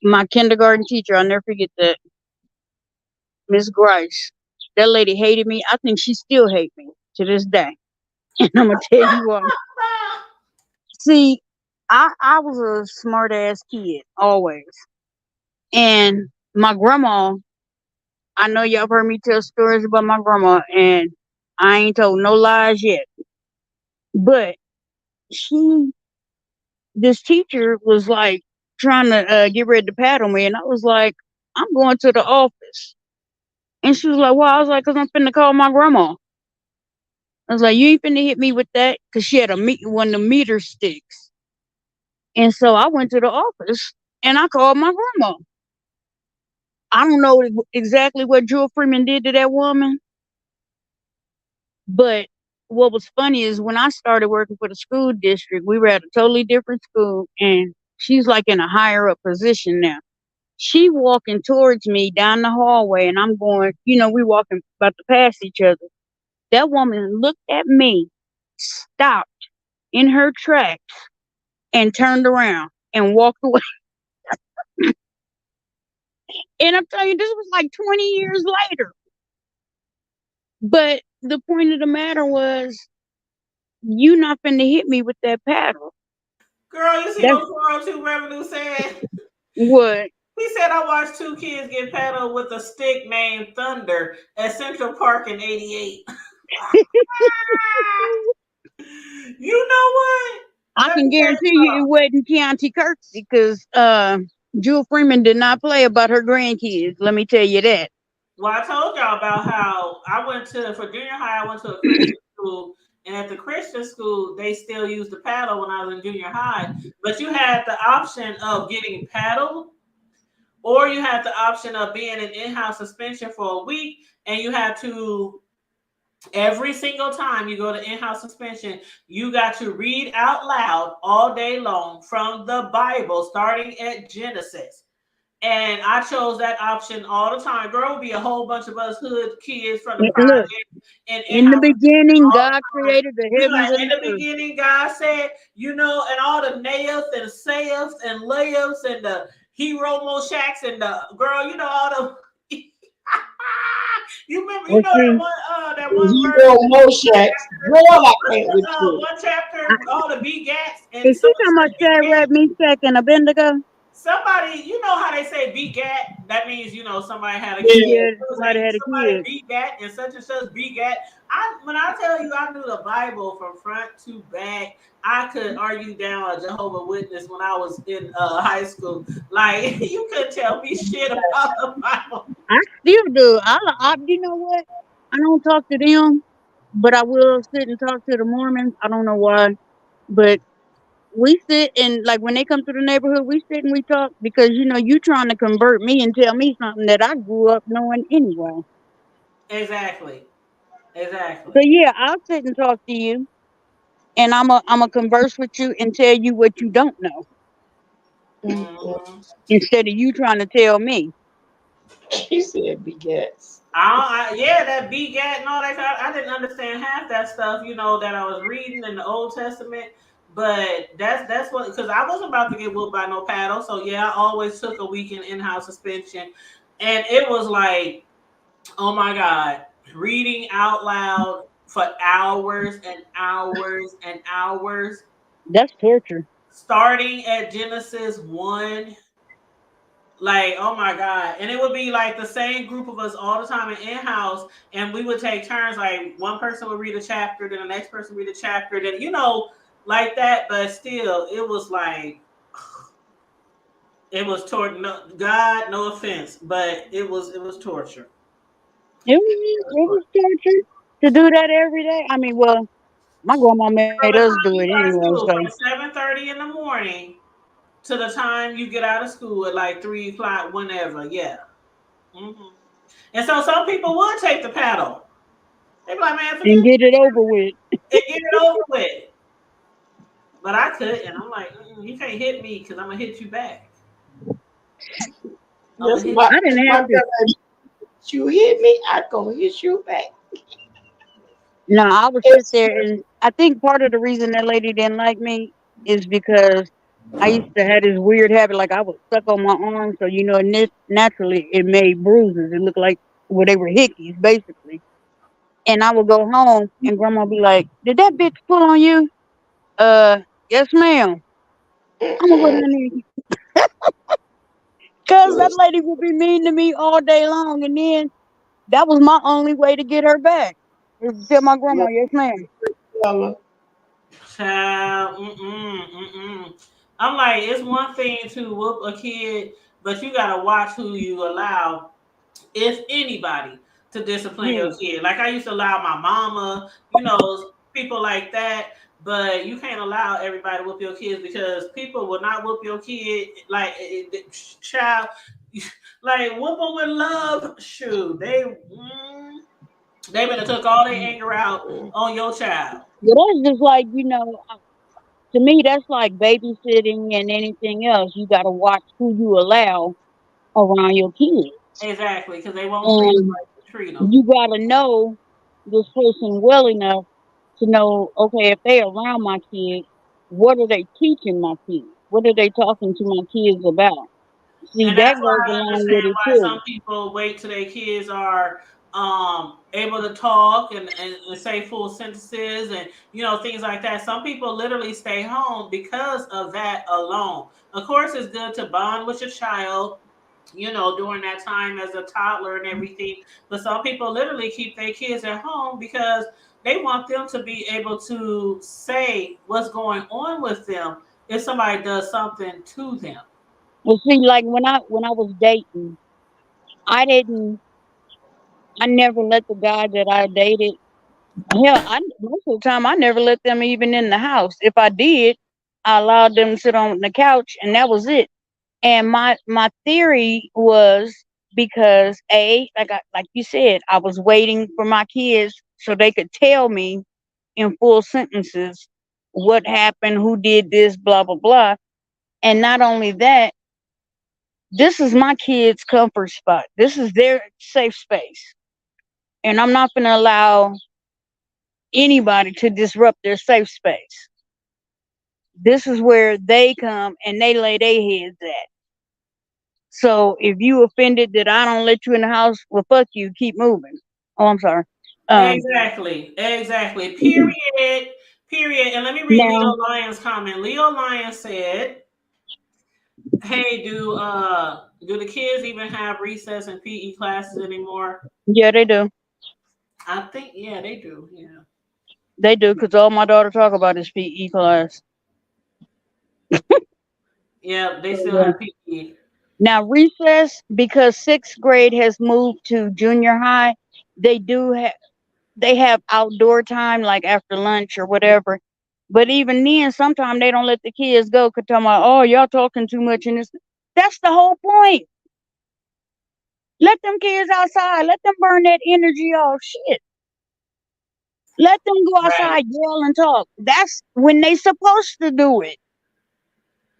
my kindergarten teacher, I'll never forget that, Miss Grice, that lady hated me. I think she still hates me to this day. And I'm gonna tell you what. See, I was a smart ass kid always, and my grandma. I know y'all heard me tell stories about my grandma, and I ain't told no lies yet. But she, this teacher was like trying to get ready to paddle me, and I was like, I'm going to the office. And she was like, well, I was like, because I'm finna call my grandma. I was like, you ain't finna hit me with that, because she had one of the meter sticks. And so I went to the office and I called my grandma. I don't know exactly what Jewel Freeman did to that woman, but what was funny is when I started working for the school district, we were at a totally different school, and she's like in a higher up position now. She walking towards me down the hallway, and I'm going, we walking about to pass each other. That woman looked at me, stopped in her tracks, and turned around and walked away. And I'm telling you, this was like 20 years later. But the point of the matter was, you not finna hit me with that paddle. Girl, you see That's what 402 Revenue said? what. He said, I watched two kids get paddled with a stick named Thunder at Central Park in 88. You know what? I Let can me tell guarantee you you something. it wasn't Keontae Kirksey because Jewel Freeman did not play about her grandkids. Let me tell you that. Well, I told y'all about how for junior high, I went to a Christian school. And at the Christian school, they still used the paddle when I was in junior high. But you had the option of getting paddled, or you had the option of being in in-house suspension for a week. And you had to, every single time you go to in-house suspension, you got to read out loud all day long from the Bible, starting at Genesis. And I chose that option all the time. Girl, would be a whole bunch of us hood kids from the And look, project and in the in-house beginning, all God the time. created the We heavens like and in the the earth. beginning, God said, and all the nails and sayers and layers and the hero shacks and the girl, all the you remember, Well, see, that one verse, Zero Moshaks. Boy, I can't with you. one chapter, I- all the begats, and is she talking about somebody Shadrach, Meshach, and Abednego? somebody, how they say begat, that means somebody had a kid. Yeah. Yeah, It was somebody like had a somebody kid. begat and such begat. When I tell you I knew the Bible from front to back, I could argue down a Jehovah Witness when I was in high school. Like you couldn't tell me shit about the Bible. I still do. You know what? I don't talk to them, but I will sit and talk to the Mormons. I don't know why, but we sit and like when they come to the neighborhood, we sit and we talk because you trying to convert me and tell me something that I grew up knowing anyway. Exactly. So Exactly. yeah, I'll sit and talk to you, and I'm a converse with you and tell you what you don't know Mm-mm. Hmm. instead of you trying to tell me. She said begets. Yeah, that begat and all that. I didn't understand half that stuff, that I was reading in the Old Testament. But that's what, because I wasn't about to get whooped by no paddle. So yeah, I always took a weekend in-house suspension, and it was like, oh my god, reading out loud for hours and hours and hours, That's torture. starting at Genesis 1. Like, oh my God. And it would be like the same group of us all the time in house, and we would take turns. Like, one person would read a chapter, then the next person read a chapter, then, like that. But still, it was like, it was torture. No, God, no offense, but it was torture. It was torture to do that every day. I mean, well, my grandma made From us the do time it you start anyway. school, So, from 7:30 in the morning to the time you get out of school at like 3 o'clock, whenever. Yeah. hmm And so some people would take the paddle. They'd be like, man, and forget get it over with. it, get it over with. But I couldn't. I'm like, you can't hit me because I'm gonna hit you back. I'm That's gonna hit my you. I didn't my have to. brother. You hit me, I gonna hit you back. No, I would sit It's there, and I think part of the reason that lady didn't like me is because I used to have this weird habit, like I would suck on my arm, so naturally it made bruises. It looked like, well, they were hickeys basically. And I would go home, and grandma would be like, "Did that bitch pull on you?" Yes, ma'am. I'm gonna go mm-mm. down there because that Look, lady would be mean to me all day long, and then that was my only way to get her back. Is to tell my grandma, look, "Yes, ma'am." fella. Child, I'm like, it's one thing to whoop a kid, but you gotta watch who you allow, if anybody, to discipline your Hmm. kid. Like, I used to allow my mama, people like that, but you can't allow everybody to whoop your kids, because people will not whoop your kid like child. Like, whoop them with love. Shoot, they better took all their anger out Mm-mm. on your child. But that's just like, to me, that's like babysitting and anything else. You got to watch who you allow around your kids. Exactly, because they won't treat them And like you treat them. you got to know this person well enough to know, okay, if they around my kids, what are they teaching my kids? What are they talking to my kids about? See, And that that's why goes I along understand with it why some too. people wait till their kids are able to talk and say full sentences, and things like that. Some people literally stay home because of that alone. Of course, it's good to bond with your child, during that time as a toddler and everything. But some people literally keep their kids at home because they want them to be able to say what's going on with them if somebody does something to them. Well, see, like when I was dating, I didn't, I never let the guy that I dated. Hell, most of the time I never let them even in the house. If I did, I allowed them to sit on the couch, and that was it. And my theory was because like you said, I was waiting for my kids so they could tell me in full sentences what happened, who did this, blah blah blah. And not only that, this is my kids' comfort spot. This is their safe space, and I'm not going to allow anybody to disrupt their safe space. This is where they come and they lay their heads at. So if you offended that I don't let you in the house, well, fuck you. Keep moving. Oh, I'm sorry. Um, Exactly. Exactly. Period. Period. And let me read Now, Leo Lyons' comment. Leo Lyons said, "Hey, do the kids even have recess and PE classes anymore?" yeah, they do. I think yeah, they do. Yeah. They do because all my daughter talk about is PE class. Yeah, they So, still yeah. have PE. Now recess, because sixth grade has moved to junior high, they do have they have outdoor time like after lunch or whatever. But even then, sometimes they don't let the kids go because talking about, oh, y'all talking too much, and this. That's the whole point. Let them kids outside. Let them burn that energy off. Shit. Let them go Right. outside, yell and talk. That's when they supposed to do it.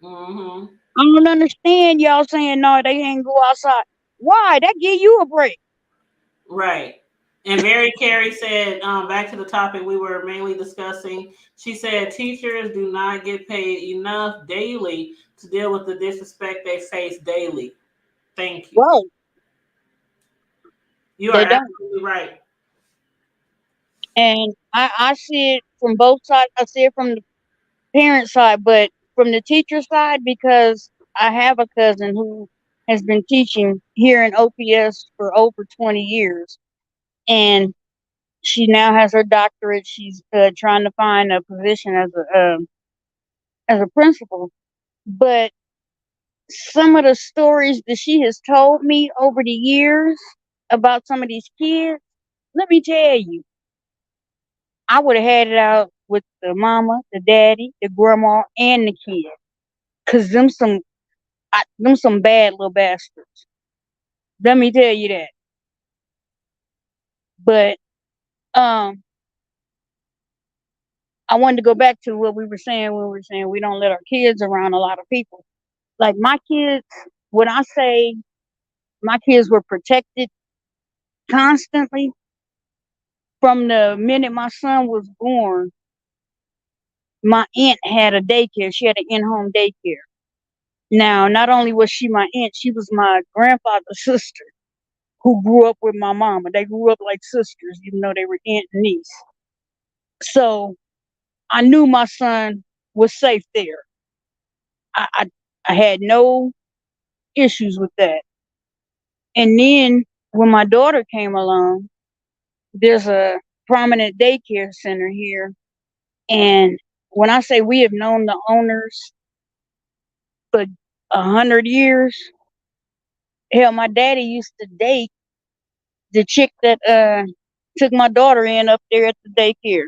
Mm-hmm. I don't understand y'all saying no, they ain't go outside. Why? That give you a break. Right. And Mary Carey said, back to the topic we were mainly discussing, she said teachers do not get paid enough daily to deal with the disrespect they face daily. Thank you. Right. You are They don't. absolutely right. And I see it from both sides. I see it from the parent side, but from the teacher side, because I have a cousin who has been teaching here in OPS for over 20 years. And she now has her doctorate. She's trying to find a position as a principal. But some of the stories that she has told me over the years about some of these kids, let me tell you, I would have had it out with the mama, the daddy, the grandma, and the kid. Cause them some bad little bastards. Let me tell you that. But um, I wanted to go back to what we were saying when we were saying we don't let our kids around a lot of people. Like my kids, when I say my kids were protected constantly from the minute my son was born, my aunt had a daycare. She had an in-home daycare. Now, not only was she my aunt, she was my grandfather's sister who grew up with my mama. They grew up like sisters, even though they were aunt and niece. So I knew my son was safe there. I, I, I had no issues with that. And then when my daughter came along, there's a prominent daycare center here. And when I say we have known the owners for 100 years, hell, my daddy used to date the chick that took my daughter in up there at the daycare.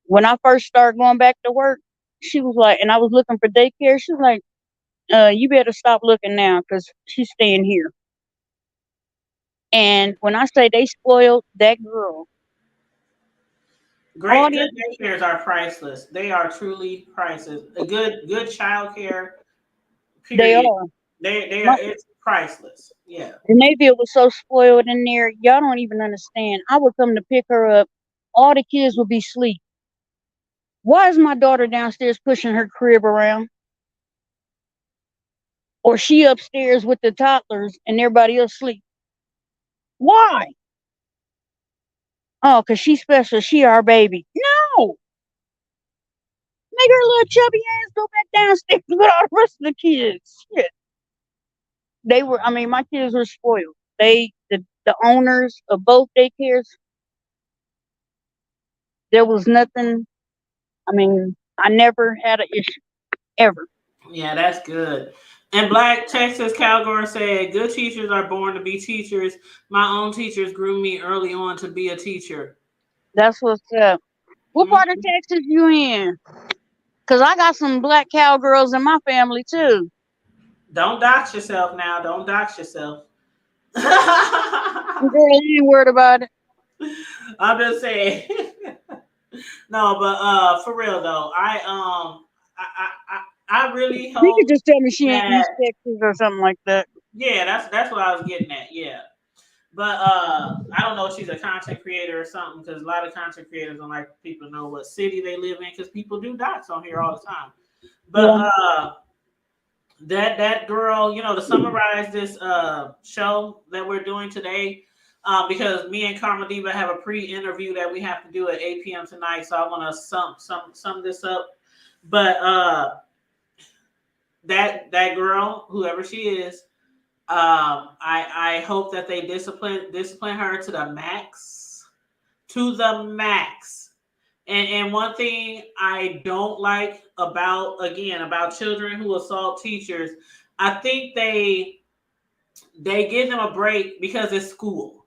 When I first started going back to work, she was like, and I was looking for daycare. She was like, you better stop looking now because she's staying here. And when I say they spoiled that girl, all Great, the good daycares are priceless. They are truly priceless. A good child care, they period. are. They My, are it's priceless. Yeah. the Mayfield was so spoiled in there, y'all don't even understand. I would come to pick her up, all the kids would be asleep. Why is my daughter downstairs pushing her crib around? Or she upstairs with the toddlers and everybody else asleep? Why? Oh, 'cause she's special. She our baby. No! Make her little chubby ass go back downstairs with all the rest of the kids. Shit. I mean, my kids were spoiled. The owners of both daycares, there was nothing, I mean, I never had an issue, ever. Yeah, that's good. And Black Texas Cowgirl said, "Good teachers are born to be teachers. My own teachers grew me early on to be a teacher." That's what's up. What part of Mhm. Texas you in? 'Cause I got some black cowgirls in my family too. Don't dox yourself now. Don't dox yourself. Girl, you ain't worried about it. I'm just saying. No, but for real though, I really You could hope just tell me she ain't that East Texas or something like that. yeah, that's what I was getting at. Yeah. But I don't know if she's a content creator or something because a lot of content creators don't like people to know what city they live in because people do docs on here all the time. But Yeah. that girl, to summarize this show that we're doing today, because me and Karma Diva have a pre-interview that we have to do at 8 p.m. tonight, so I want to sum this up. But that girl, whoever she is, I hope that they discipline her to the max. And one thing I don't like about children who assault teachers, I think they give them a break because it's school.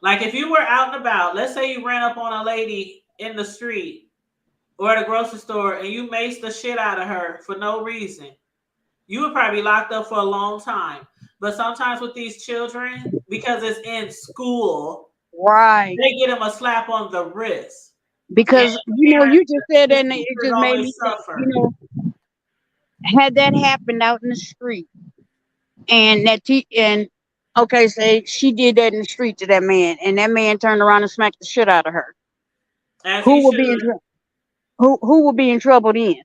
Like if you were out and about, let's say you ran up on a lady in the street or at a grocery store and you maced the shit out of her for no reason, you would probably be locked up for a long time. But sometimes with these children, because it's in school, Right. they get them a slap on the wrist. And Because parents, you just said the that and it teachers just made always me think, suffer. had that happened out in the street and and Okay, say she did that in the street to that man, and that man turned around and smacked the shit out of her. As he Who will should. be in trouble? Who will be in trouble then?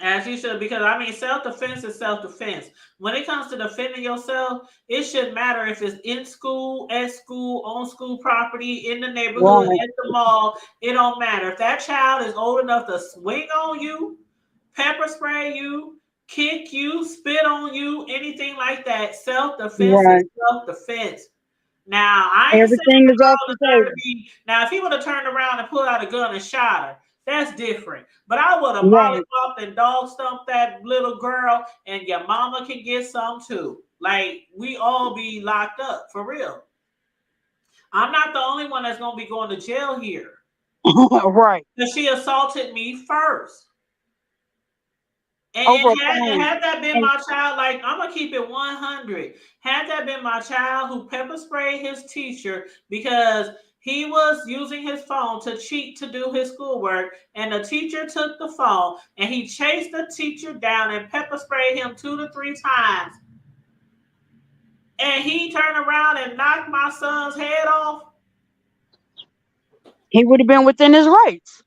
As you should, because I mean, self defense is self defense. When it comes to defending yourself, it shouldn't matter if it's in school, at school, on school property, in the neighborhood, Right. at the mall. It don't matter. If that child is old enough to swing on you, pepper spray you, kick you, spit on you, anything like that, self defense is Right. self defense. Now, I ain't saying Everything the is off girl the deserve to table. be. Now, if he would have turned around and pulled out a gun and shot her, that's different. But I would have Right. mollywopped and dog stomped that little girl, and your mama can get some too. Like, we all be locked up, for real. I'm not the only one that's going to be going to jail here. Right. Because she assaulted me first. Over a And phone. had that been And my child, like I'm gonna keep it 100. Had that been my child who pepper sprayed his teacher because he was using his phone to cheat to do his schoolwork, and the teacher took the phone and he chased the teacher down and pepper sprayed him 2 to 3 times, and he turned around and knocked my son's head off, he would have been within his rights.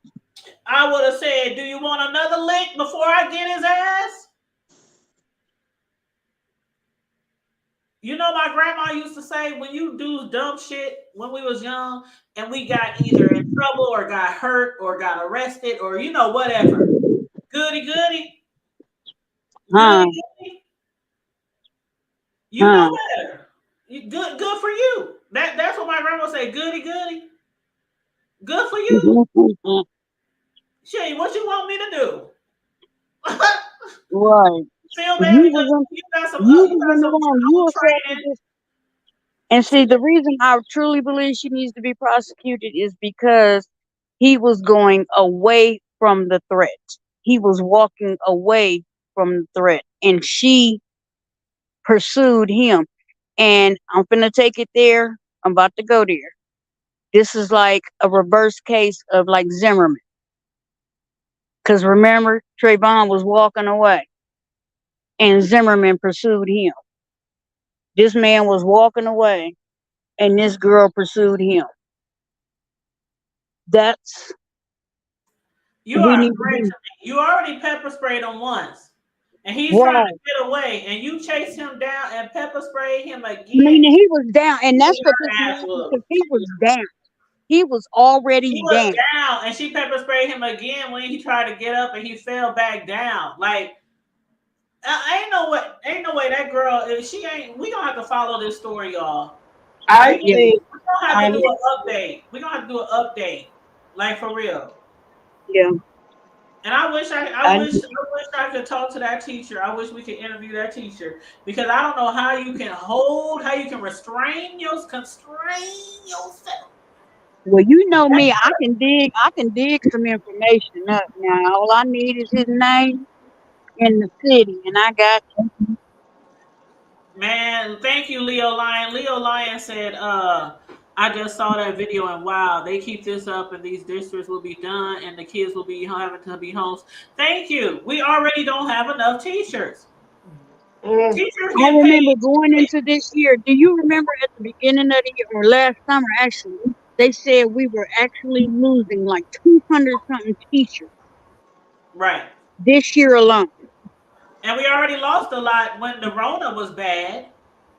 I would have said, "Do you want another lick before I get his ass?" You know, my grandma used to say, when you do dumb shit when we was young and we got either in trouble or got hurt or got arrested or, whatever. Goody, goody. Goody, Huh. goody. You know Huh. better. Good for you. That's what my grandma say. Goody, goody. Good for you. Shit, what you want me to do? Right. Feel bad You because was you you was got in the some wrong. You old were training. self. And see, the reason I truly believe she needs to be prosecuted is because he was going away from the threat. He was walking away from the threat, and she pursued him. And I'm finna take it there. I'm about to go there. This is like a reverse case of like Zimmerman. Because remember, Trayvon was walking away, and Zimmerman pursued him. This man was walking away, and this girl pursued him. That's You we are need to correct be to me. You already pepper sprayed him once. And he's trying to right. get away. And you chase him down and pepper spray him I again. mean, he was down, and He that's what got pissed her me ass off whooped. because he was down. He was already He was down. down, and she pepper sprayed him again when he tried to get up, and he fell back down. Like, ain't no way that girl. If she ain't, we gonna have to follow this story, y'all. I We Yeah, think gonna have to um do an update. We gonna have to do an update, like for real. yeah. And I I wish I could talk to that teacher. I wish we could interview that teacher because I don't know how you can how you can constrain yourself. Well, you know me, I can dig some information up now. All I need is his name in the city, and I got Man, thank you, Leo Lion. Leo Lion said, I just saw that video and wow, they keep this up and these districts will be done and the kids will be having to be homes. Thank you. We already don't have enough teachers. mm, Teachers I get remember paid. going into this year. Do you remember at the beginning of the year or last summer actually, they said we were actually losing like 200 something teachers Right. this year alone. And we already lost a lot when the Rona was bad.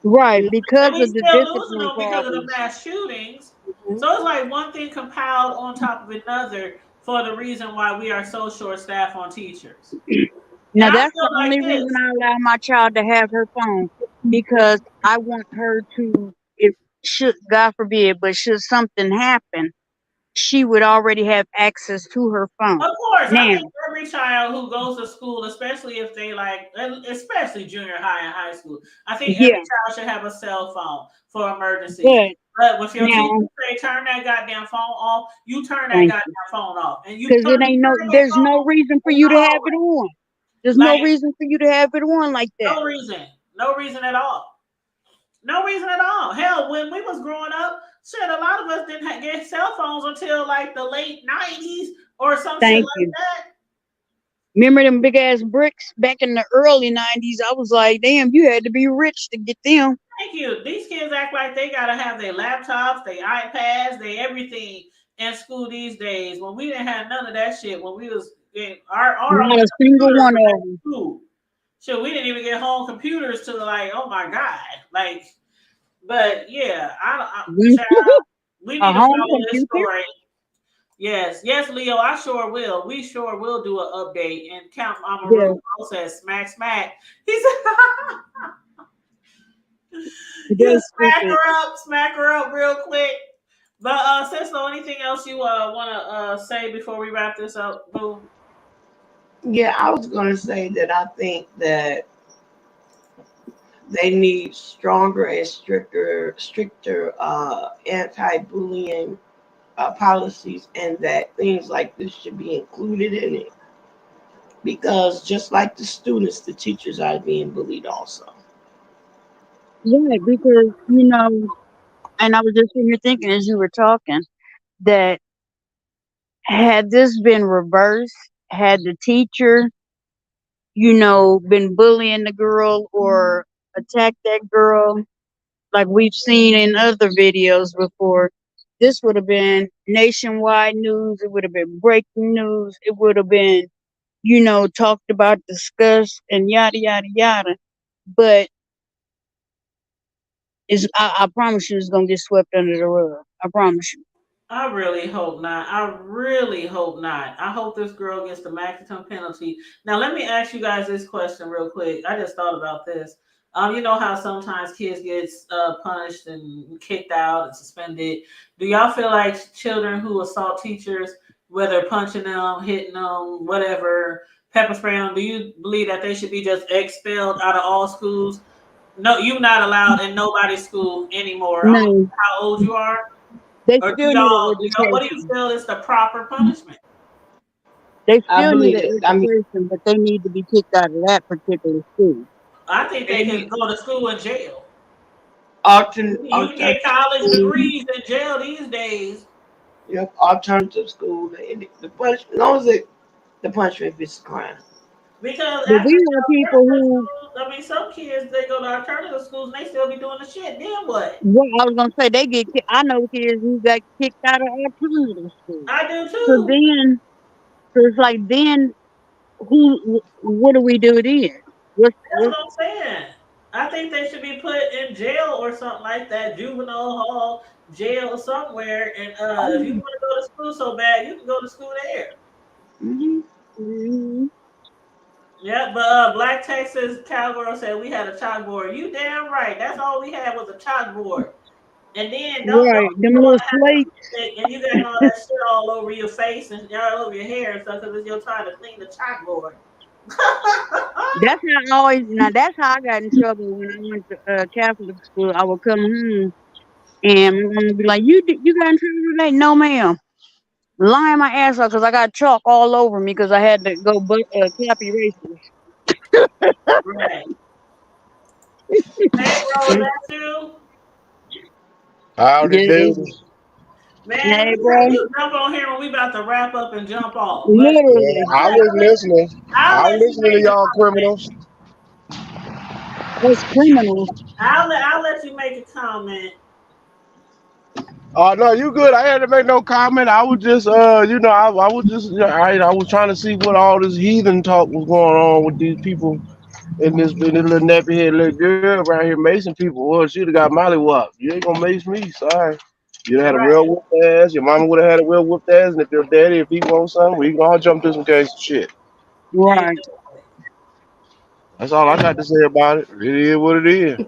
Right, And because we of the still losing discipline them because of the problems. mass shootings. Mhm. So it's like one thing compiled on top of another for the reason why we are so short staffed on teachers. And Now I that's feel the like only reason this. I allow my child to have her phone because I want her to, if should God forbid, but should something happen, she would already have access to her phone. Of course, I Now, think every child who goes to school, especially if they like, especially junior high and high school, I think every yeah, child should have a cell phone for emergencies. but But if your teacher now, say turn that goddamn phone off, you turn that thank goddamn you, phone off, and you because turn that there's phone no off reason for in you the to have it hallway. on. There's no Like reason for you to have it on like that. no reason, no reason at all, no reason at all. Hell, when we was growing up, shit, a lot of us didn't get cell phones until like the late '90s or some shit Thank like you. that. Remember them big ass bricks back in the early 90s? I was like, damn, you had to be rich to get them. Thank you. These kids act like they gotta have their laptops, their iPads, their everything in school these days. When we didn't have none of that shit. When we was in our Not only a single computers one were of at them. school. Shit, we didn't even get home computers till like, oh my god, like. But yeah, child, we A need to home follow this computer? story. Yes, yes, Leo, I sure will. We sure will do an update and count Yeah, Amaru. Says smack smack. He said they're you stupid. smack her up real quick. But Cisco, anything else you wanna say before we wrap this up, boo? Yeah, I was gonna say that I think that they need stronger and stricter anti-bullying policies, and that things like this should be included in it. Because just like the students, the teachers are being bullied also. Yeah, because and I was just sitting here thinking as you were talking that had this been reversed, had the teacher, been bullying the girl or attacked that girl like we've seen in other videos before, this would have been nationwide news. It would have been breaking news. It would have been, talked about, discussed, and yada yada yada. But I promise you, it's gonna get swept under the rug. I promise you. I really hope not. I really hope not. I hope this girl gets the maximum penalty. Now, let me ask you guys this question real quick. I just thought about this. You know how sometimes kids get punished and kicked out and suspended. Do y'all feel like children who assault teachers, whether punching them, hitting them, whatever, pepper spraying them, do you believe that they should be just expelled out of all schools? No, you're not allowed in nobody's school anymore. I don't No, care how old you are. they Or still need an what do you education. feel is the proper punishment? They I still need believe an it. I mean, education, but they need to be kicked out of that particular school. I think they they can need go to school in jail. You can get alternative college school. degrees in jail these days. Alternative school. The punishment, as long as the punishment is a crime. Because But after we have people alternative who, schools, I mean, some kids they go to alternative schools and they still be doing the shit. Then what? well, I was gonna say they get. I know kids who got kicked out of alternative school. I do So too. then, so it's like then, what do we do then? That's what I'm saying. I think they should be put in jail or something like that, juvenile hall, jail somewhere. And if you want to go to school so bad, you can go to school there. Hmm. Mhm. Yeah, but Black Texas Cowgirl said we had a chalkboard. You damn right. That's all we had was a chalkboard. And then Right, don't them you want little to have slates. a lipstick and you got all that shit all over your face and all over your hair and stuff because it's your time to clean the chalkboard. That's how I always. Now that's how I got in trouble when I went to Catholic school. I would come home and my mom would be like, you got in trouble today?" No, ma'am. Lying my ass off because I got chalk all over me because I had to go copy erasers. Right. Hey, bro, that's you. Howdy Yeah, do. Man, hey, bro. you jump on here when we about to wrap up and jump off. But Yeah, Literally, I was listening. I'll I was let you listening make to a y'all comment. criminals. us criminals. I'll let you make a comment. Oh no, you good. I had to make no comment. I was just I was just I was trying to see what all this heathen talk was going on with these people in this little nappy head little girl around here macing people. Well, she'd have got molly whopped. You ain't gonna mace me, sorry. You'd have had a real Right. whooped ass. Your mama would have had a real whooped ass. And if your daddy, if he wants something, we can all jump through some case of shit. Right. Exactly. That's all I got to say about it. It is what it is.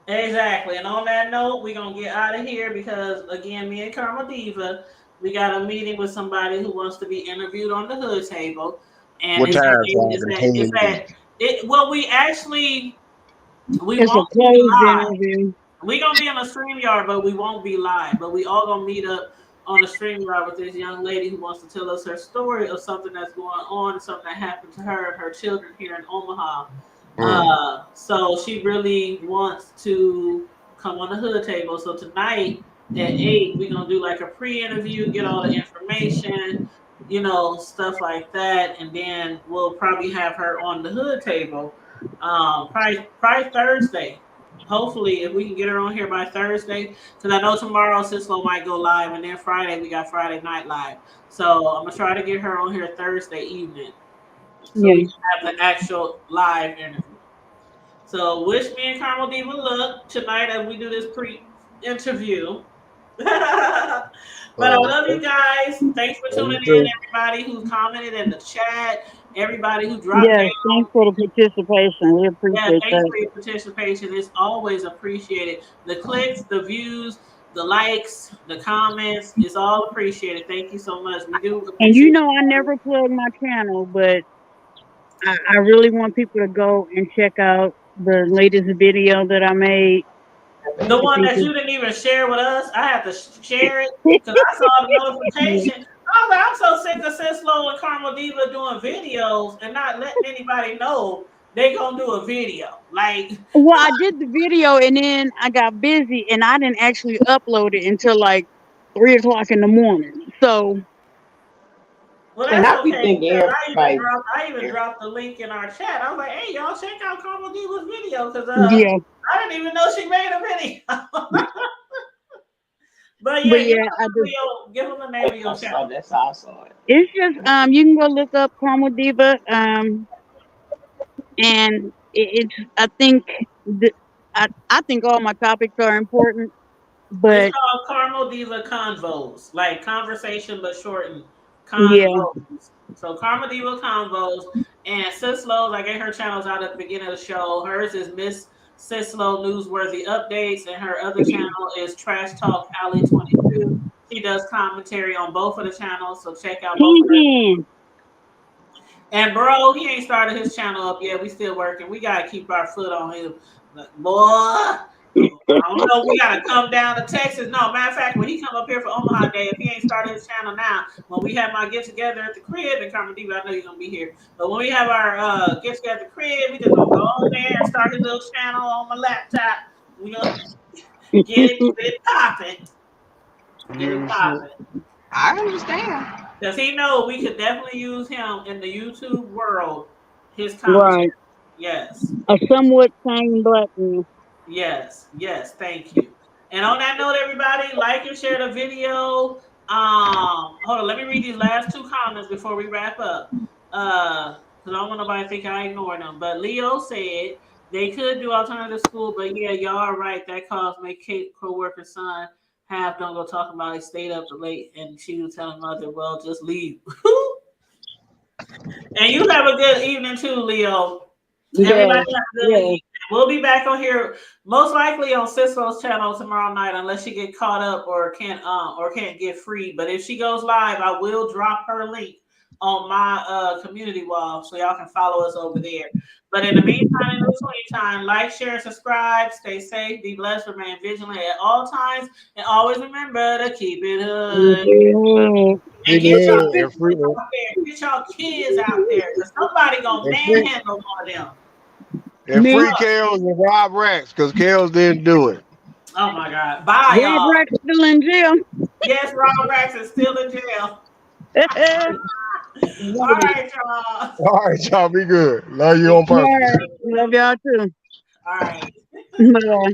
Exactly. And on that note, we're gonna get out of here because again, me and Karma Diva, we got a meeting with somebody who wants to be interviewed on the hood table. And What time so I can it's tune in? at it well we It's a won't be closed live. interview. We're gonna be on a stream yard, but we won't be live. But we all gonna meet up on the stream yard with this young lady who wants to tell us her story of something that's going on, something that happened to her and her children here in Omaha. Mm. So she really wants to come on the hood table. So tonight at 8, we're gonna do like a pre-interview, get all the information, stuff like that, and then we'll probably have her on the hood table. Probably Thursday. hopefully, if we can get her on here by Thursday, because I know tomorrow Cislo might go live, and then Friday we got Friday Night Live. So I'm gonna try to get her on here Thursday evening, so we Yeah. can have the actual live interview. So wish me and Carmel Diva luck tonight as we do this pre-interview. But I love you guys. Thanks for You tuning in, too. everybody who commented in the chat, everybody who dropped Yes. down. Thanks for the participation. We Yeah, appreciate thanks that. for your participation. It's always appreciated. The clicks, the views, the likes, the comments, it's all appreciated. Thank you so much. We do And you appreciate know, I never plug my channel, but I really want people to go and check out the latest video that I made. the I one think that you didn't even share with us. I had to share it because I it's saw the notification. I was like, I'm so sick of Cislo and Carmel Diva doing videos and not letting anybody know they gonna do a video. Like, well, I did the video and then I got busy and I didn't actually upload it until like 3 o'clock in the morning. So well, And that's I be okay thinking because everybody. I even dropped the link in our chat. I was like, hey, y'all check out Carmel Diva's video because yeah, I didn't even know she made a video. But but yeah, yeah, I do. give them the name of your I saw channel. that's how I saw it. It's just you can go look up Carmel Diva and it's I think I think all my topics are important, It's but called Carmel Diva Convos, like conversation but shortened yeah, convos. So Carmel Diva Convos and Cislo, I gave her channels out at the beginning of the show. Hers is Miss Cislo Newsworthy Updates, and her other channel is Trash Talk Alley 22. She does commentary on both of the channels, so check out both of her. Hen. And bro, he ain't started his channel up yet. We still working. We gotta keep our foot on him. Like, boy, I don't know. We gotta come down to Texas. No, matter of fact, when he come up here for Omaha Day, if he ain't started his channel now, when we have my get together at the crib in Carmen Diva, I know you're gonna be here. But when we have our get together at the crib, we just gonna go on there and start his little channel on my laptop. We gonna get it popping, get it Mhm. popping. I understand. Because he know we could definitely use him in the YouTube world. His commentary. Right, Yes. a somewhat sane black man. Yes. Yes. Thank you. And on that note, everybody, like and share the video. Hold on, let me read these last two comments before we wrap up. Because I don't want nobody to think I ignored them. But Leo said they could do alternative school, but yeah, y'all are right. That cause make Kate co-worker's son half don't go talking about he stayed up late and she was telling mother, well, just leave. And you have a good evening too, Leo. Everybody Yes, have a good yes. evening. We'll be back on here most likely on Cisco's channel tomorrow night, unless she get caught up or can't get free. But if she goes live, I will drop her link on my community wall so y'all can follow us over there. But in the meantime, in between time, like, share, subscribe, stay safe, be blessed, remain vigilant at all times, and always remember to keep it hood. Yeah. And Keep get y'all it Keep and free out there. Get y'all kids out there. Because somebody gonna and free manhandle one of them. and me. free Kales and Rob Rex because Kales didn't do it. Oh my God. Bye, Rob y'all. Rex still in jail. Yes, Rob Rex is still in jail. All right, y'all. All right, y'all be good. Love you Be on purpose. Alright, love y'all too. all right. Bye.